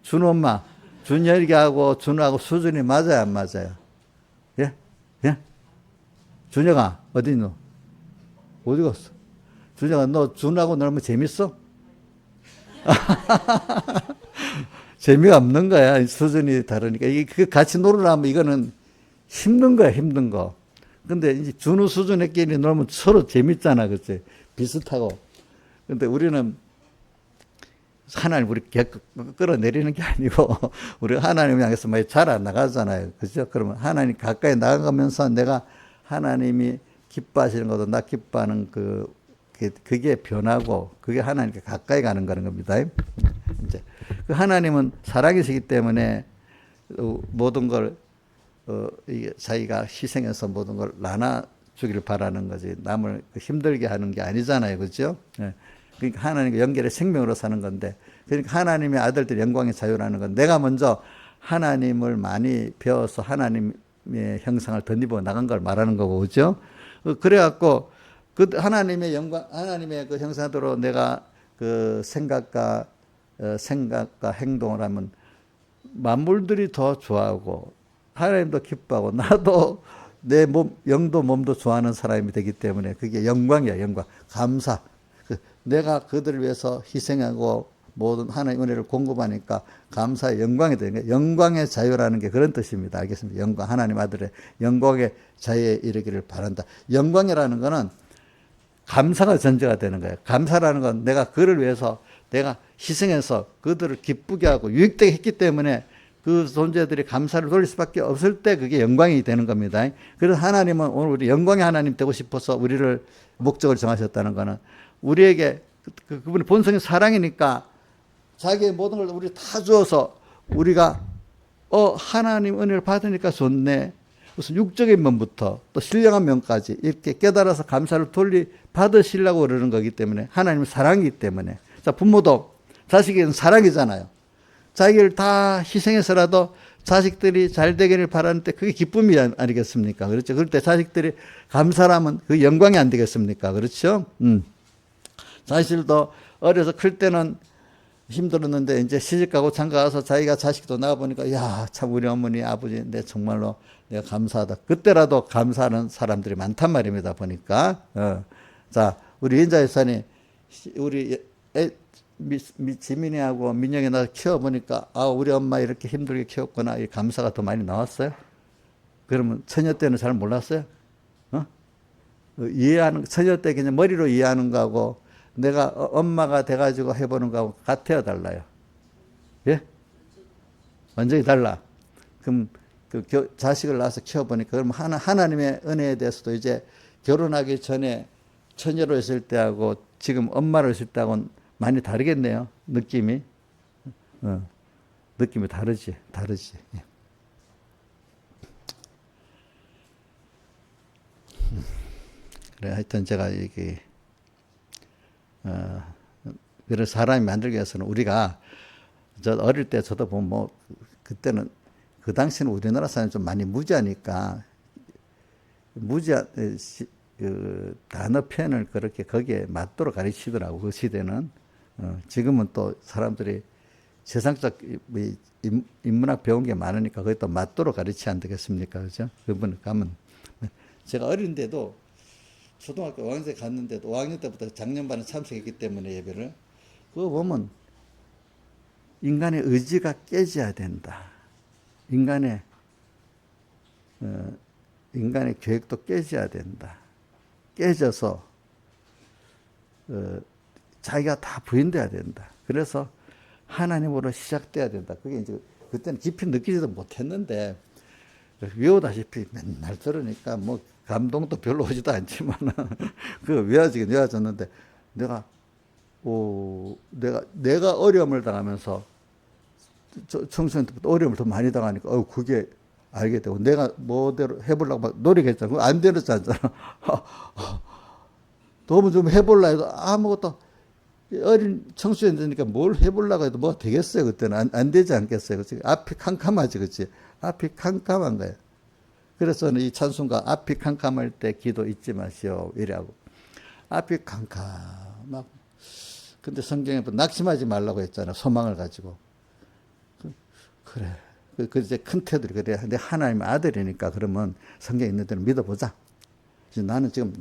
준우 엄마, 준혁이하고 준우하고 수준이 맞아요 안 맞아요? 예? 예? 준혁아 어디 있노? 어디 갔어? 준혁아 너 준우하고 놀면 재밌어? 재미가 없는 거야. 수준이 다르니까. 이게 같이 놀으려면 이거는 힘든 거야, 힘든 거. 근데 이제 준우 수준의끼리 놀면 서로 재밌잖아, 그치? 비슷하고. 근데 우리는 하나님 우리 끌어내리는 게 아니고, 우리 하나님 향해서 많이 잘 안 나가잖아요. 그죠? 그러면 하나님 가까이 나가면서 내가 하나님이 기뻐하시는 것도 나 기뻐하는 그게 변하고, 그게 하나님께 가까이 가는 거는 겁니다. 이제 그 하나님은 사랑이시기 때문에 모든 걸 자기가 희생해서 모든 걸 나눠주기를 바라는 거지, 남을 힘들게 하는 게 아니잖아요. 그죠? 그러니까 하나님과 연결의 생명으로 사는 건데, 그러니까 하나님의 아들들 영광의 자유라는 건 내가 먼저 하나님을 많이 배워서 하나님의 형상을 덧입어 나간 걸 말하는 거고, 그죠? 그래갖고 그 하나님의 영광, 하나님의 그 형상대로 내가 그 생각과 행동을 하면 만물들이 더 좋아하고 하나님도 기뻐하고 나도 내 몸, 영도 몸도 좋아하는 사람이 되기 때문에 그게 영광이야, 영광. 감사. 내가 그들을 위해서 희생하고 모든 하나님 은혜를 공급하니까 감사의 영광이 되는 거예요. 영광의 자유라는 게 그런 뜻입니다. 알겠습니다. 영광, 하나님 아들의 영광의 자유에 이르기를 바란다. 영광이라는 거는 감사가 전제가 되는 거예요. 감사라는 건 내가 그를 위해서 내가 희생해서 그들을 기쁘게 하고 유익되게 했기 때문에 그 존재들이 감사를 돌릴 수밖에 없을 때 그게 영광이 되는 겁니다. 그래서 하나님은 오늘 우리 영광의 하나님 되고 싶어서 우리를 목적을 정하셨다는 거는 우리에게 그분의 본성이 사랑이니까 자기의 모든 걸 우리 다 주어서 우리가 하나님 은혜를 받으니까 좋네. 무슨 육적인 면부터 또 신령한 면까지 이렇게 깨달아서 감사를 받으시려고 그러는 거기 때문에 하나님은 사랑이기 때문에 자 부모도 자식에게는 사랑이잖아요. 자기를 다 희생해서라도 자식들이 잘 되기를 바라는데 그게 기쁨이 아니겠습니까? 그렇죠. 그럴 때 자식들이 감사하면 그 영광이 안 되겠습니까? 그렇죠. 자식들도 어려서 클 때는 힘들었는데 이제 시집가고 장가가서 자기가 자식도 낳아보니까 야, 참 우리 어머니 아버지 내 정말로 내가 감사하다. 그때라도 감사하는 사람들이 많단 말입니다. 보니까 자 우리 인자 여사님 우리 지민이하고 민영이 나서 키워보니까 아 우리 엄마 이렇게 힘들게 키웠구나 이 감사가 더 많이 나왔어요. 그러면 처녀 때는 잘 몰랐어요. 이해하는 처녀 때 그냥 머리로 이해하는 거하고 내가 엄마가 돼가지고 해보는 거하고 같아요, 달라요? 예? 완전히 달라. 그럼 자식을 낳아서 키워보니까 그럼 하나님의 은혜에 대해서도 이제 결혼하기 전에 처녀로 있을 때하고 지금 엄마로 있을 때하고는 많이 다르겠네요. 느낌이. 느낌이 다르지. 예. 그래, 하여튼 제가 이게 그런 사람이 만들기 위해서는 우리가 저 어릴 때 저도 보면 뭐 그때는 그 당시는 우리나라 사람이 좀 많이 무지하니까 그 단어 표현을 그렇게 거기에 맞도록 가르치더라고 그 시대는. 지금은 또 사람들이 세상적 인문학 배운 게 많으니까 거기 또 맞도록 가르치지 안 되겠습니까? 그죠? 그분 가면 제가 어린데도 초등학교 5학년 갔는데도 5학년 때부터 작년반에 참석했기 때문에 예배를 그거 보면 인간의 의지가 깨져야 된다. 인간의 계획도 깨져야 된다. 깨져서 자기가 다 부인돼야 된다. 그래서 하나님으로 시작돼야 된다. 그게 이제 그때는 깊이 느끼지도 못했는데 외우다시피 맨날 들으니까 뭐 감동도 별로 오지도 않지만 그 외워지긴 외워졌는데 내가 어려움을 당하면서 청소년 때부터 어려움을 더 많이 당하니까 그게 알게 되고 내가 뭐대로 해보려고 막 노력했잖아. 그거 안 되었잖아. 도움 좀 해볼라 해도 아무것도 어린 청소년이니까 뭘 해보려고 해도 뭐가 되겠어요. 그때는 안 되지 않겠어요. 그치? 앞이 캄캄하지. 그치? 앞이 캄캄한 거예요. 그래서 이 찬송가 앞이 캄캄할 때 기도 잊지 마시오 이라고 앞이 캄캄하고 근데 성경에 낙심하지 말라고 했잖아. 소망을 가지고 그래 그 이제 큰 태들이 그래. 근데 하나님의 아들이니까 그러면 성경에 있는 대로 믿어보자. 나는 지금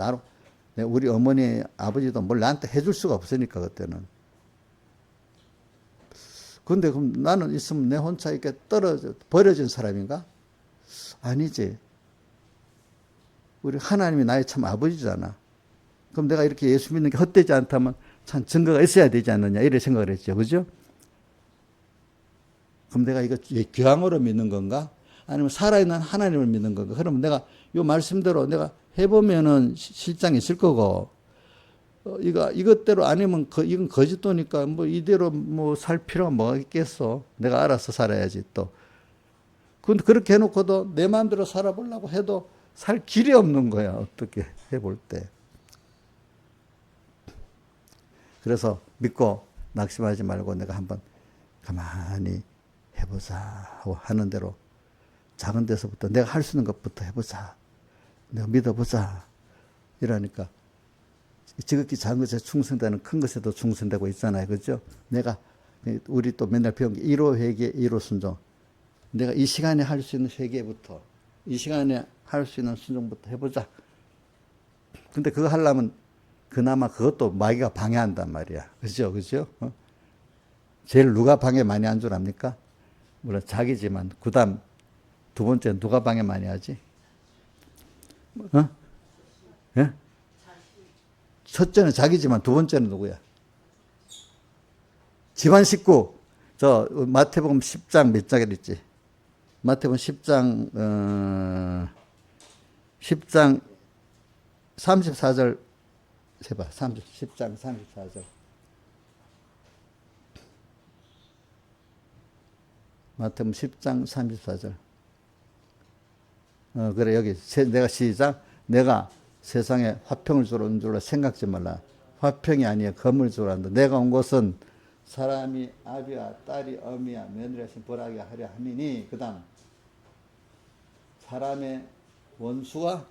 우리 어머니 아버지도 뭘 나한테 해줄 수가 없으니까 그때는. 근데 그럼 나는 있으면 내 혼자 이렇게 버려진 사람인가? 아니지. 우리 하나님이 나의 참 아버지잖아. 그럼 내가 이렇게 예수 믿는 게 헛되지 않다면 참 증거가 있어야 되지 않느냐 이런 생각을 했죠. 그죠? 그럼 내가 이거 교양으로 믿는 건가? 아니면 살아있는 하나님을 믿는 건가? 그러면 내가 이 말씀대로 내가 해보면은 실장이 있을 거고, 이것대로 아니면 이건 거짓도니까 뭐 이대로 뭐 살 필요가 뭐가 있겠어. 내가 알아서 살아야지 또. 근데 그렇게 해놓고도 내 마음대로 살아보려고 해도 살 길이 없는 거야. 어떻게 해볼 때. 그래서 믿고 낙심하지 말고 내가 한번 가만히 해보자 하고 하는 대로 작은 데서부터 내가 할 수 있는 것부터 해보자. 내가 믿어보자. 이러니까 지극히 작은 것에 충성되는 큰 것에도 충성되고 있잖아요. 그죠? 우리 또 맨날 배운 게 1호 회개, 1호 순종. 내가 이 시간에 할 수 있는 회개부터, 이 시간에 할 수 있는 순종부터 해보자. 근데 그거 하려면 그나마 그것도 마귀가 방해한단 말이야. 그죠? 그죠? 제일 누가 방해 많이 한 줄 압니까? 물론 자기지만, 그 다음 두 번째 누가 방해 많이 하지? 예? 첫째는 자기지만 두 번째는 누구야? 집안 식구. 저 마태복음 10장 몇 장에 있지? 마태복음 10장 34절 해봐. 10장 34절. 마태복음 10장 34절. 그래, 여기 내가 시작. 내가 세상에 화평을 주러 온 줄로 생각지 말라. 화평이 아니야 검을 주러 한다. 내가 온 것은 사람이 아비와 딸이 어미와 며느리와 벌하게 하려 함이니. 그 다음 사람의 원수와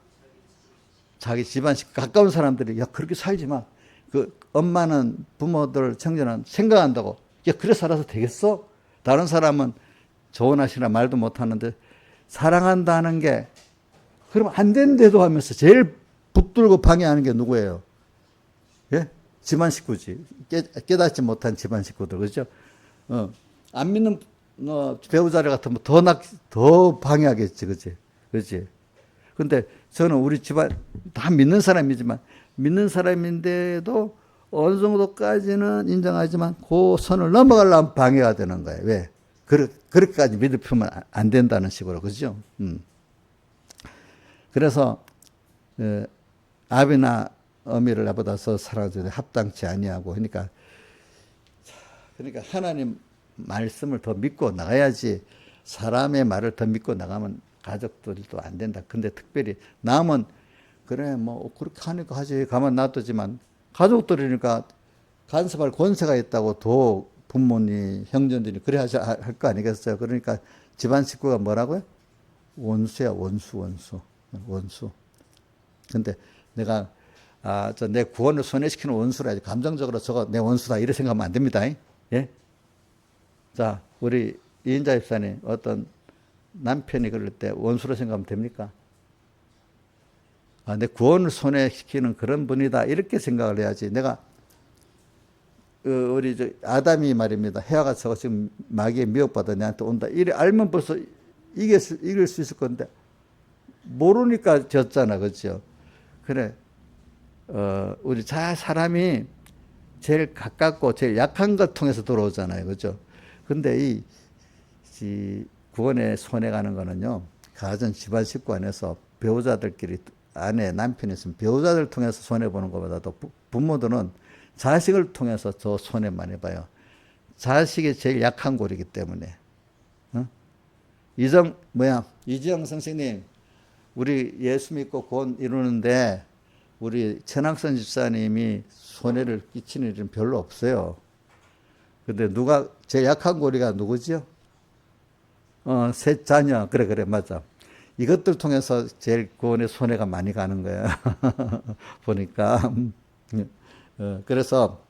자기 집안 식 가까운 사람들이 야 그렇게 살지 마. 그 엄마는 부모들 청년은 생각한다고. 야 그래 살아서 되겠어? 다른 사람은 조언하시나 말도 못하는데 사랑한다는 게 그럼 안 되는데도 하면서 제일 붙들고 방해하는 게 누구예요? 예? 집안 식구지. 깨닫지 못한 집안 식구들, 그죠? 안 믿는 배우자를 같으면 더 방해하겠지, 그지? 그지? 근데 저는 우리 집안 다 믿는 사람이지만, 믿는 사람인데도 어느 정도까지는 인정하지만, 그 선을 넘어가려면 방해가 되는 거예요. 왜? 그렇게까지 믿을 품은 안 된다는 식으로, 그죠? 그래서, 아비나 어미를 나보다서 사랑하지 합당치 아니하고 그러니까 하나님 말씀을 더 믿고 나가야지 사람의 말을 더 믿고 나가면 가족들도 안 된다. 근데 특별히 남은 그래 뭐 그렇게 하니까 하지 가만 놔두지만 가족들이니까 간섭할 권세가 있다고 더 부모님 형제들이 그래 할 거 아니겠어요. 그러니까 집안 식구가 뭐라고요? 원수야 원수. 근데 내가 저 내 구원을 손해시키는 원수라 감정적으로 저거 내 원수다 이렇게 생각하면 안 됩니다. 예? 자, 우리 이인자 집사님 어떤 남편이 그럴 때 원수로 생각하면 됩니까? 내 구원을 손해시키는 그런 분이다 이렇게 생각을 해야지. 내가 우리 저 아담이 말입니다. 해와가 저거 지금 마귀의 미혹받아 내한테 온다. 이래 알면 벌써 이길 수 있을 건데 모르니까 졌잖아, 그렇죠? 그래. 우리 사람이 제일 가깝고 제일 약한 것 통해서 들어오잖아요. 그죠? 근데 이 구원에 손해가는 거는요, 가정 집안 식구 안에서 배우자들끼리 아내, 남편이 있으면 배우자들 통해서 손해보는 것보다도 부모들은 자식을 통해서 더 손해 많이 봐요. 자식이 제일 약한 골이기 때문에. 이지영 선생님, 우리 예수 믿고 구원 이루는데 우리 천학선 집사님이 손해를 끼치는 일은 별로 없어요. 근데 누가 제일 약한 고리가 누구죠? 셋 자녀. 그래 맞아. 이것들 통해서 제일 구원의 손해가 많이 가는 거예요. 보니까. 그래서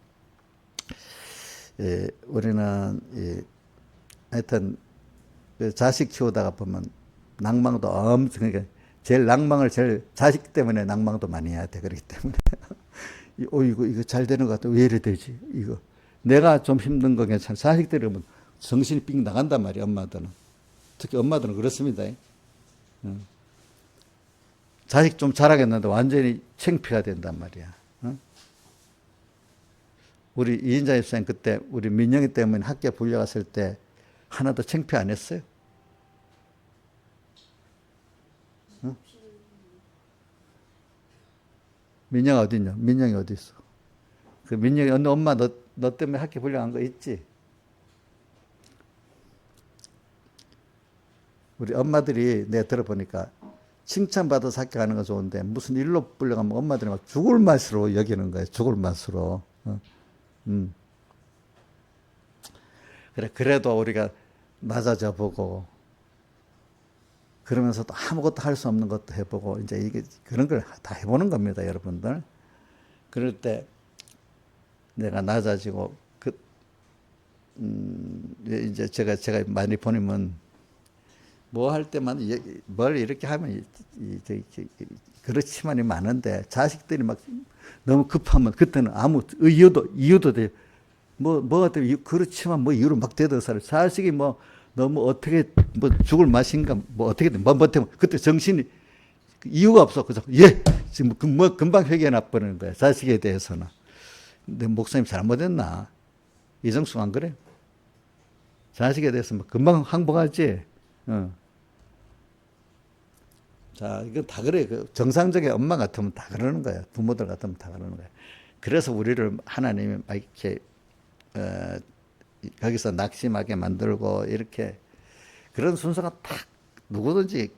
우리는 하여튼 자식 키우다가 보면 낭망도 엄청 그러니까 제일 자식 때문에 낭망도 많이 해야 돼. 그렇기 때문에. 이거 잘 되는 것 같아. 왜 이래 되지? 이거. 내가 좀 힘든 거 괜찮아. 자식들이 보면 정신이 삥 나간단 말이야, 엄마들은. 특히 엄마들은 그렇습니다. 자식 좀 잘하겠는데 완전히 창피가 된단 말이야. 우리 이인자 집사님 그때 우리 민영이 때문에 학교 불려갔을 때 하나도 창피 안 했어요? 민영아 어디 있냐? 민영이 어디 있어? 그 민영이 엄마 너 때문에 학교 불려간 거 있지? 우리 엄마들이 내가 들어보니까 칭찬받아서 학교 가는 거 좋은데 무슨 일로 불려가면 엄마들이 막 죽을 맛으로 여기는 거예요. 죽을 맛으로. 그래도 우리가 낮아져 보고 그러면서도 아무것도 할 수 없는 것도 해보고 이제 이게 그런 걸 다 해보는 겁니다, 여러분들. 그럴 때 내가 낮아지고 이제 제가 많이 보내면 뭐 할 때만 뭘 이렇게 하면 그렇지만이 많은데 자식들이 막 너무 급하면 그때는 아무 이유도 돼. 뭐가 때문에 그렇지만 뭐 이유로 막 대들어서 자식이 뭐 너무 어떻게 뭐 죽을 맛인가 뭐 어떻게 뭐 때문에 그때 정신이 이유가 없어. 그래서 지금 뭐 금방 회개해 놔버리는 거야. 자식에 대해서는. 근데 목사님 잘못했나? 이정숙 안 그래? 자식에 대해서 뭐 금방 항복하지. 자, 이건 다 그래. 정상적인 엄마 같으면 다 그러는 거야. 부모들 같으면 다 그러는 거야. 그래서 우리를 하나님이 막 이렇게 거기서 낙심하게 만들고 이렇게 그런 순서가 딱 누구든지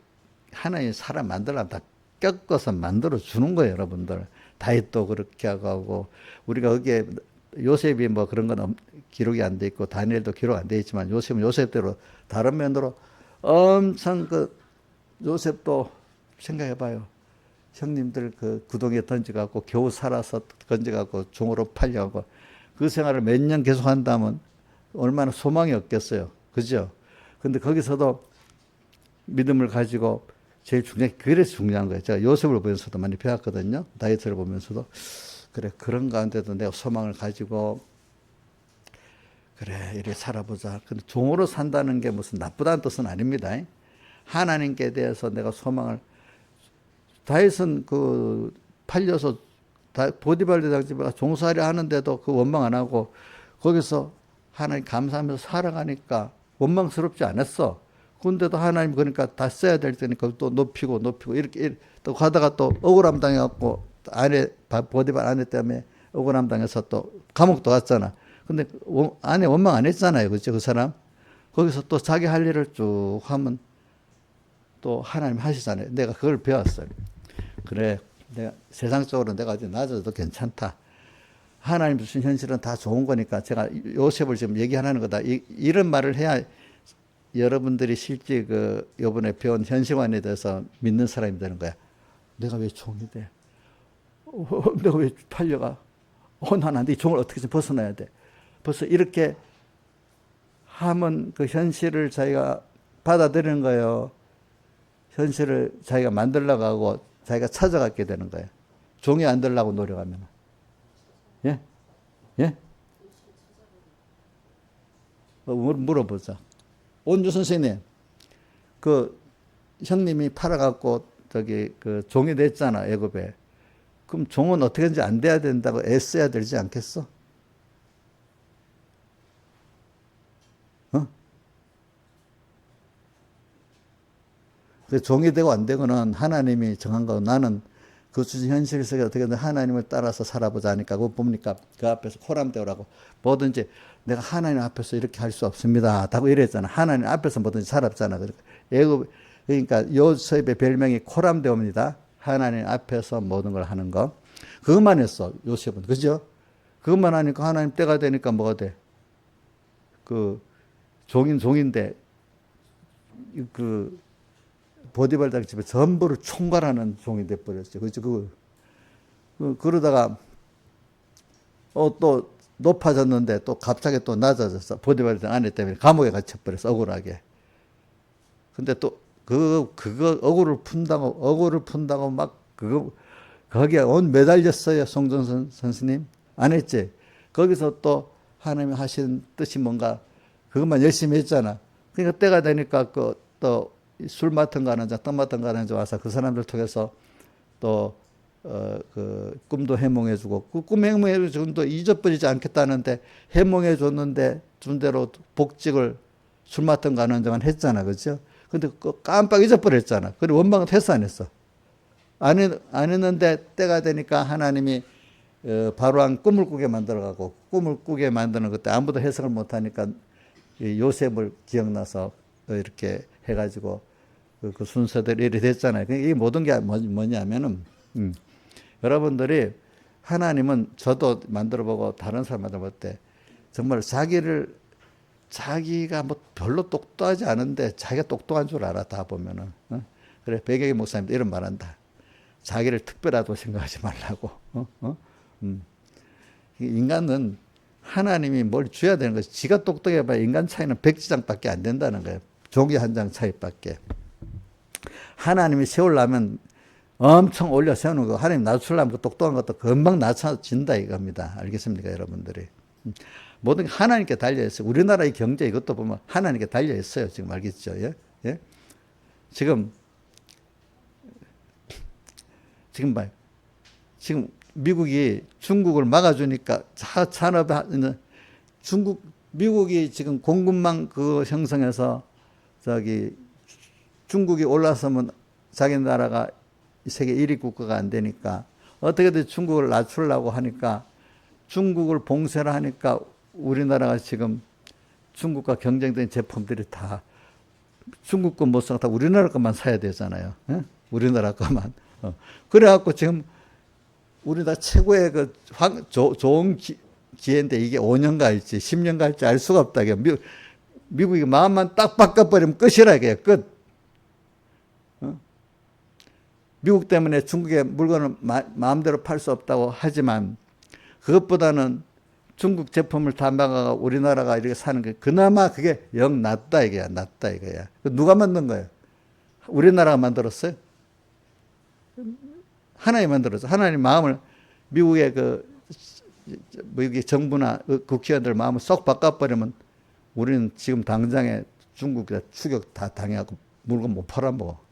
하나님 사람 만들려면 다 꺾어서 만들어 주는 거예요, 여러분들. 다윗도 그렇게 하고 우리가 거기에 요셉이 뭐 그런 건 기록이 안 돼 있고 다니엘도 기록 안 돼 있지만 요셉은 요셉대로 다른 면으로 엄청 요셉도 생각해봐요. 형님들 그 구덩이에 던져갖고 겨우 살아서 던져갖고 종으로 팔려고 그 생활을 몇 년 계속 한다면 얼마나 소망이 없겠어요. 그죠? 근데 거기서도 믿음을 가지고 제일 그래서 중요한 거예요. 제가 요셉을 보면서도 많이 배웠거든요. 다윗을 보면서도. 그래, 그런 가운데도 내가 소망을 가지고, 그래, 이렇게 살아보자. 근데 종으로 산다는 게 무슨 나쁘다는 뜻은 아닙니다. 하나님께 대해서 내가 소망을, 다윗은 팔려서 보디발리 장집에 종살이 하는데도 그 원망 안 하고, 거기서 하나님 감사하면서 살아가니까 원망스럽지 않았어. 근데도 하나님 그러니까 다 써야 될 테니까 또 높이고 이렇게 또 가다가 또 억울함 당해갖고 보디발 아내 때문에 억울함 당해서 또 감옥도 갔잖아. 근데 아내 원망 안 했잖아요. 그죠? 그 사람. 거기서 또 자기 할 일을 쭉 하면 또 하나님 하시잖아요. 내가 그걸 배웠어요. 그래. 내가 세상적으로 내가 아주 낮아도 괜찮다. 하나님 주신 현실은 다 좋은 거니까 제가 요셉을 지금 얘기하는 거다. 이런 말을 해야 여러분들이 실제 요번에 배운 현실관에 대해서 믿는 사람이 되는 거야. 내가 왜 종이 돼? 내가 왜 팔려가? 난 안 돼. 이 종을 어떻게 좀 벗어나야 돼. 벌써 이렇게 하면 그 현실을 자기가 받아들이는 거예요. 현실을 자기가 만들려고 하고 자기가 찾아가게 되는 거예요. 종이 안 되려고 노력하면. 예? 예? 물어보자. 온주 선생님, 형님이 팔아갖고 종이 됐잖아, 애굽에. 그럼 종은 어떻게든지 안 돼야 된다고 애써야 되지 않겠어? 종이 되고 안 되고는 하나님이 정한 거. 나는 그 주신 현실 속에 어떻게든 하나님을 따라서 살아보자 하니까 그거 보니까 그 앞에서 코람대오라고 뭐든지 내가 하나님 앞에서 이렇게 할 수 없습니다. 하고 이랬잖아. 하나님 앞에서 뭐든지 살았잖아. 그러니까 요셉의 별명이 코람대오입니다. 하나님 앞에서 모든 걸 하는 거. 그것만 했어. 요셉은. 그죠? 그것만 하니까 하나님 때가 되니까 뭐가 돼? 종인데 보디발 장집에 전부를 총괄하는 종이 돼버렸죠. 그죠? 그러다가 또 높아졌는데 또 갑자기 또 낮아졌어. 보디발 장 아내 때문에 감옥에 갇혀버렸어. 억울하게. 근데 또 그거 억울을 푼다고 막 거기에 매달렸어요. 송정선 선생님. 안 했지? 거기서 또 하나님이 하신 뜻이 뭔가 그것만 열심히 했잖아. 그러니까 때가 되니까 또 술 맡은 거 하는 자, 떡 맡은 거 하는 자 와서 그 사람들 통해서 또 꿈도 해몽해주고 그 꿈 해몽해주고 또 잊어버리지 않겠다는데 해몽해줬는데 준 대로 복직을 술 맡은 거 하는 자만 했잖아, 그렇죠? 근데 깜빡 잊어버렸잖아. 그래 원망은 했어 안 했어? 안 했는데 때가 되니까 하나님이 바로한 꿈을 꾸게 만들어가고 꿈을 꾸게 만드는 그때 아무도 해석을 못하니까 요셉을 기억나서 이렇게 해가지고 그 순서대로 이렇게 됐잖아요. 이 모든 게 뭐냐면은 여러분들이 하나님은 저도 만들어보고 다른 사람 만들어볼 때 정말 자기가 뭐 별로 똑똑하지 않은데 자기가 똑똑한 줄 알아 다 보면은. 그래 백예기 목사님도 이런 말한다. 자기를 특별하다고 생각하지 말라고. 인간은 하나님이 뭘 줘야 되는 거지. 지가 똑똑해봐야 인간 차이는 백지장밖에 안 된다는 거예요. 종이 한 장 차이밖에. 하나님이 세우려면 엄청 올려 세우는 거, 하나님 낮추려면 그 똑똑한 것도 금방 낮춰진다 이겁니다. 알겠습니까, 여러분들이? 모든 게 하나님께 달려있어요. 우리나라의 경제 이것도 보면 하나님께 달려있어요. 지금 알겠죠? 예? 예? 지금 봐요. 지금 미국이 중국을 막아주니까 산업, 미국이 지금 공급망 그 형성해서 중국이 올라서면 자기 나라가 세계 1위 국가가 안 되니까 어떻게든 중국을 낮추려고 하니까 중국을 봉쇄를 하니까 우리나라가 지금 중국과 경쟁된 제품들이 다 중국 거 못 사고 다 우리나라 것만 사야 되잖아요. 예? 우리나라 것만. 그래갖고 지금 우리나라 최고의 좋은 기회인데 이게 5년 갈지 10년 갈지 알 수가 없다. 미국이 마음만 딱 바꿔버리면 끝이라 이게 끝. 미국 때문에 중국의 물건을 마음대로 팔 수 없다고 하지만 그것보다는 중국 제품을 다 막아가 우리나라가 이렇게 사는 게 그나마 그게 영 낫다 이거야. 낫다 이거야. 누가 만든 거예요? 우리나라가 만들었어요? 하나님이 만들었어. 하나님 마음을 미국의 미국의 정부나 국회의원들 마음을 쏙 바꿔버리면 우리는 지금 당장에 중국에 추격 다 당해갖고 물건 못 팔아먹어.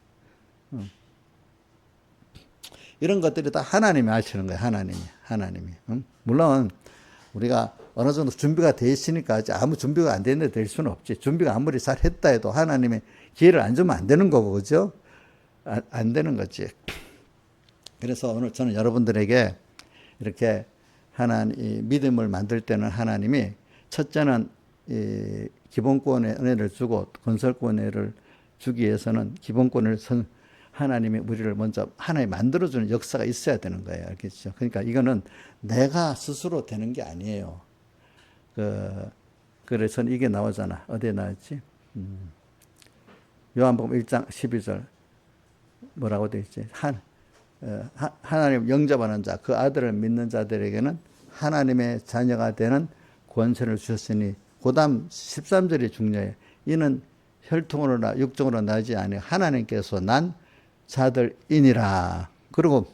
이런 것들이 다 하나님이 하시는 거예요. 하나님이. 물론 우리가 어느 정도 준비가 돼 있으니까 아무 준비가 안 됐는데 될 수는 없지. 준비가 아무리 잘 했다 해도 하나님이 기회를 안 주면 안 되는 거고, 그죠? 안 되는 거지. 그래서 오늘 저는 여러분들에게 이렇게 하나님 믿음을 만들 때는 하나님이 첫째는 기본권의 은혜를 주고 건설권의 은혜를 주기 위해서는 기본권을 하나님이 우리를 먼저 하나님 만들어주는 역사가 있어야 되는 거예요. 알겠죠? 그러니까 이거는 내가 스스로 되는 게 아니에요. 그래서 이게 나오잖아. 어디에 나왔지? 요한복음 1장 12절 뭐라고 되어 있지? 하나님 영접하는 자, 그 아들을 믿는 자들에게는 하나님의 자녀가 되는 권세를 주셨으니 그 다음 13절이 중요해요. 이는 혈통으로나 육정으로 나지 아니 하나님께서 난 자들이니라. 그리고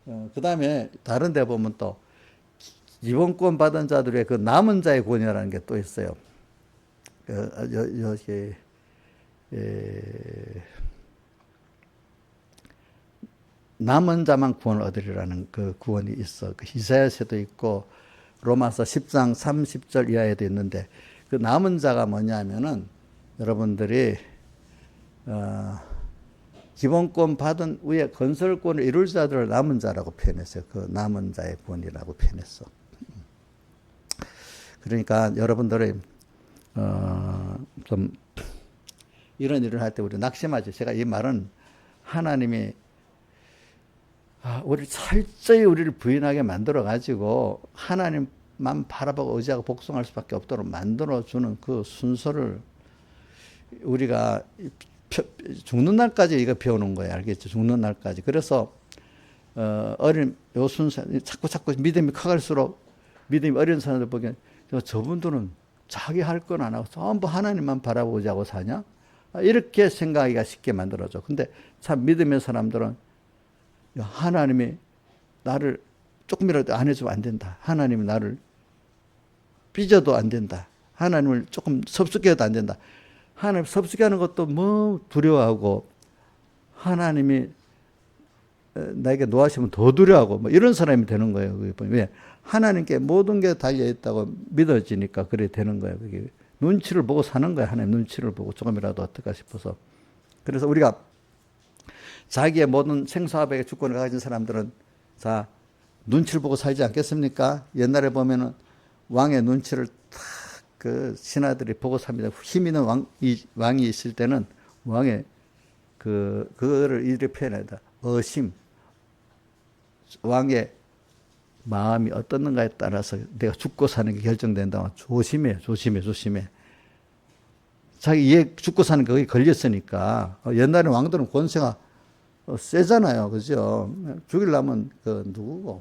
그 다음에 다른 데 보면 또 기본권 받은 자들의 그 남은 자의 권이라는 게 또 있어요. 여기 남은 자만 구원을 얻으리라는 그 구원이 있어. 그 이사야서도 있고 로마서 10장 30절 이하에도 있는데 그 남은 자가 뭐냐면은 여러분들이 기본권 받은 후에 건설권을 이룰 자들을 남은 자라고 표현했어요. 그 남은 자의 권이라고 표현했어. 그러니까 여러분들이 좀 이런 일을 할 때 우리 낙심하죠. 제가 이 말은 하나님이 우리 철저히 우리를 부인하게 만들어 가지고 하나님만 바라보고 의지하고 복종할 수밖에 없도록 만들어 주는 그 순서를 우리가 죽는 날까지 이거 배우는 거예요. 알겠죠? 죽는 날까지. 그래서 어린 요 순서 자꾸 믿음이 커갈수록 믿음이 어린 사람들 보기엔 저분들은 자기 할 건 안 하고 전부 하나님만 바라보자고 사냐? 이렇게 생각하기가 쉽게 만들어져. 근데 참 믿음의 사람들은 하나님이 나를 조금이라도 안 해주면 안 된다. 하나님이 나를 삐져도 안 된다. 하나님을 조금 섭섭게 해도 안 된다. 하나님 섭섭게 하는 것도 뭐 두려워하고 하나님이 나에게 노하시면 더 두려워하고 뭐 이런 사람이 되는 거예요. 왜? 하나님께 모든 게 달려있다고 믿어지니까 그래 되는 거예요. 그게 눈치를 보고 사는 거예요. 하나님 눈치를 보고 조금이라도 어떨까 싶어서. 그래서 우리가 자기의 모든 생사화백의 주권을 가진 사람들은 자 눈치를 보고 살지 않겠습니까? 옛날에 보면은 왕의 눈치를 탁 그 신하들이 보고 삽니다. 힘 있는 왕이 있을 때는 왕의 그거를 이렇게 표현한다. 어심. 왕의 마음이 어떻는가에 따라서 내가 죽고 사는 게 결정된다. 조심해. 자기 이해 죽고 사는 게 거기 걸렸으니까. 옛날에 왕들은 권세가 세잖아요. 그죠? 죽이려면 누구고?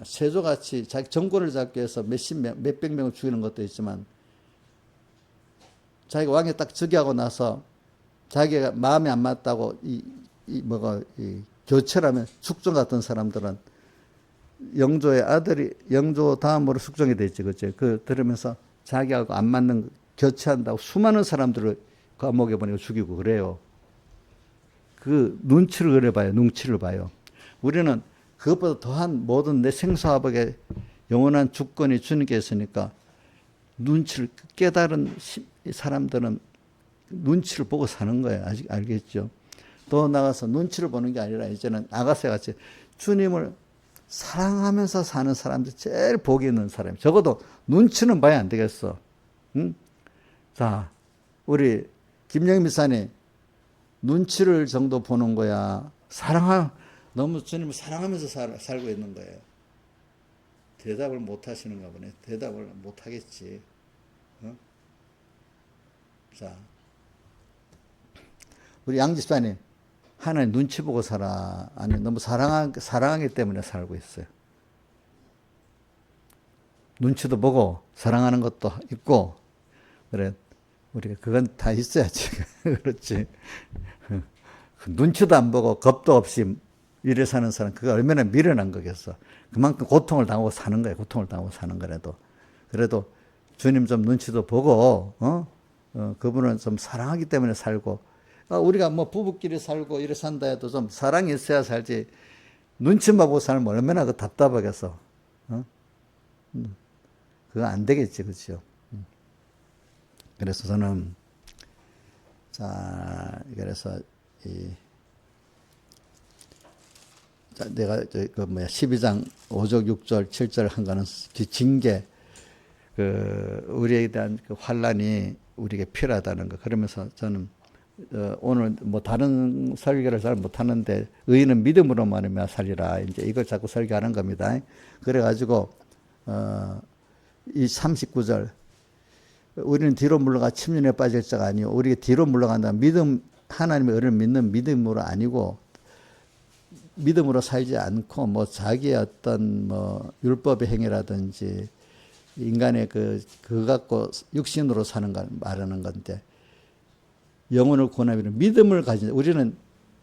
세조같이 자기 정권을 잡기 위해서 몇백 명을 죽이는 것도 있지만 자기가 왕에 딱 즉위하고 나서 자기가 마음에 안 맞다고 교체라면 숙종 같은 사람들은 영조의 아들이 영조 다음으로 숙종이 됐지, 그치? 들으면서 자기하고 안 맞는 교체한다고 수많은 사람들을 감옥에 보내고 죽이고 그래요. 그 눈치를 그래 봐요. 눈치를 봐요. 우리는 그것보다 더한 모든 내 생사화복의 영원한 주권이 주님께 있으니까 눈치를 깨달은 사람들은 눈치를 보고 사는 거예요. 아직 알겠죠? 더 나가서 눈치를 보는 게 아니라 이제는 아가새 같이 주님을 사랑하면서 사는 사람들 제일 복이 있는 사람이. 적어도 눈치는 봐야 안 되겠어. 응? 자, 우리 김영희 미사님 눈치를 정도 보는 거야. 너무 주님을 사랑하면서 살고 있는 거예요. 대답을 못 하시는가 보네. 대답을 못 하겠지. 어? 자, 우리 양 집사님, 하나님 눈치 보고 살아. 아니, 너무 사랑하기 때문에 살고 있어요. 눈치도 보고 사랑하는 것도 있고, 그래. 우리가 그건 다 있어야지. 그렇지. 눈치도 안 보고 겁도 없이 이래 사는 사람, 그거 얼마나 미련한 거겠어. 그만큼 고통을 당하고 사는 거예요. 고통을 당하고 사는 거라도. 그래도 주님 좀 눈치도 보고, 그분은 좀 사랑하기 때문에 살고, 우리가 뭐 부부끼리 살고 이래 산다 해도 좀 사랑이 있어야 살지. 눈치만 보고 살면 얼마나 그 답답하겠어. 그거 안 되겠지, 그렇죠? 그래서 저는, 자, 그래서 내가 12장 5절, 6절, 7절 한 거는 징계, 우리에 대한 그 환란이 우리에게 필요하다는 거. 그러면서 저는 오늘 뭐 다른 설교를 잘 못하는데 의인은 믿음으로 말미암아 살리라. 이제 이걸 자꾸 설교하는 겁니다. 그래가지고 이 39절 우리는 뒤로 물러가 침륜에 빠질 자가 아니요 우리가 뒤로 물러간다. 믿음 하나님의 의를 믿는 믿음으로 아니고 믿음으로 살지 않고 뭐 자기의 어떤 뭐 율법의 행위라든지 인간의 그 갖고 육신으로 사는 걸 말하는 건데 영혼을 구원하면 믿음을 가진 우리는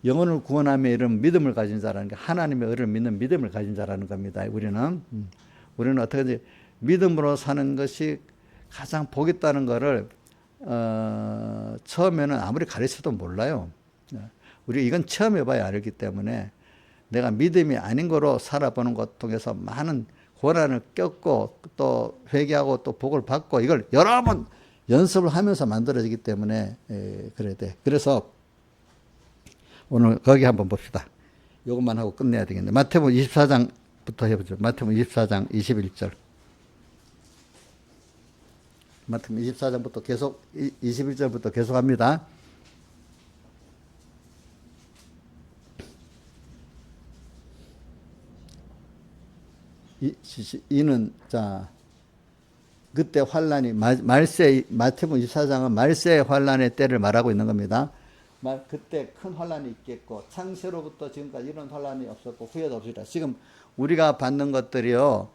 영혼을 구원함에 이른 믿음을 가진 자라는 게 하나님의 의를 믿는 믿음을 가진 자라는 겁니다. 우리는 어떻게든지 믿음으로 사는 것이 가장 복 있다는 거를 처음에는 아무리 가르쳐도 몰라요. 우리 이건 처음 해봐야 알기 때문에 내가 믿음이 아닌 거로 살아보는 것 통해서 많은 고난을 겪고 또 회개하고 또 복을 받고 이걸 여러 번 연습을 하면서 만들어지기 때문에 그래야 돼. 그래서 오늘 거기 한번 봅시다. 이것만 하고 끝내야 되겠네. 마태복음 24장부터 해보죠. 마태복음 24장 21절. 마태복음 24장부터 계속 21절부터 계속 합니다. 이는 자 그때 환란이 말세 마태복음 24장은 말세의 환란의 때를 말하고 있는 겁니다. 그때 큰 환란이 있겠고 창세로부터 지금까지 이런 환란이 없었고 후회도 없으리라. 지금 우리가 받는 것들이요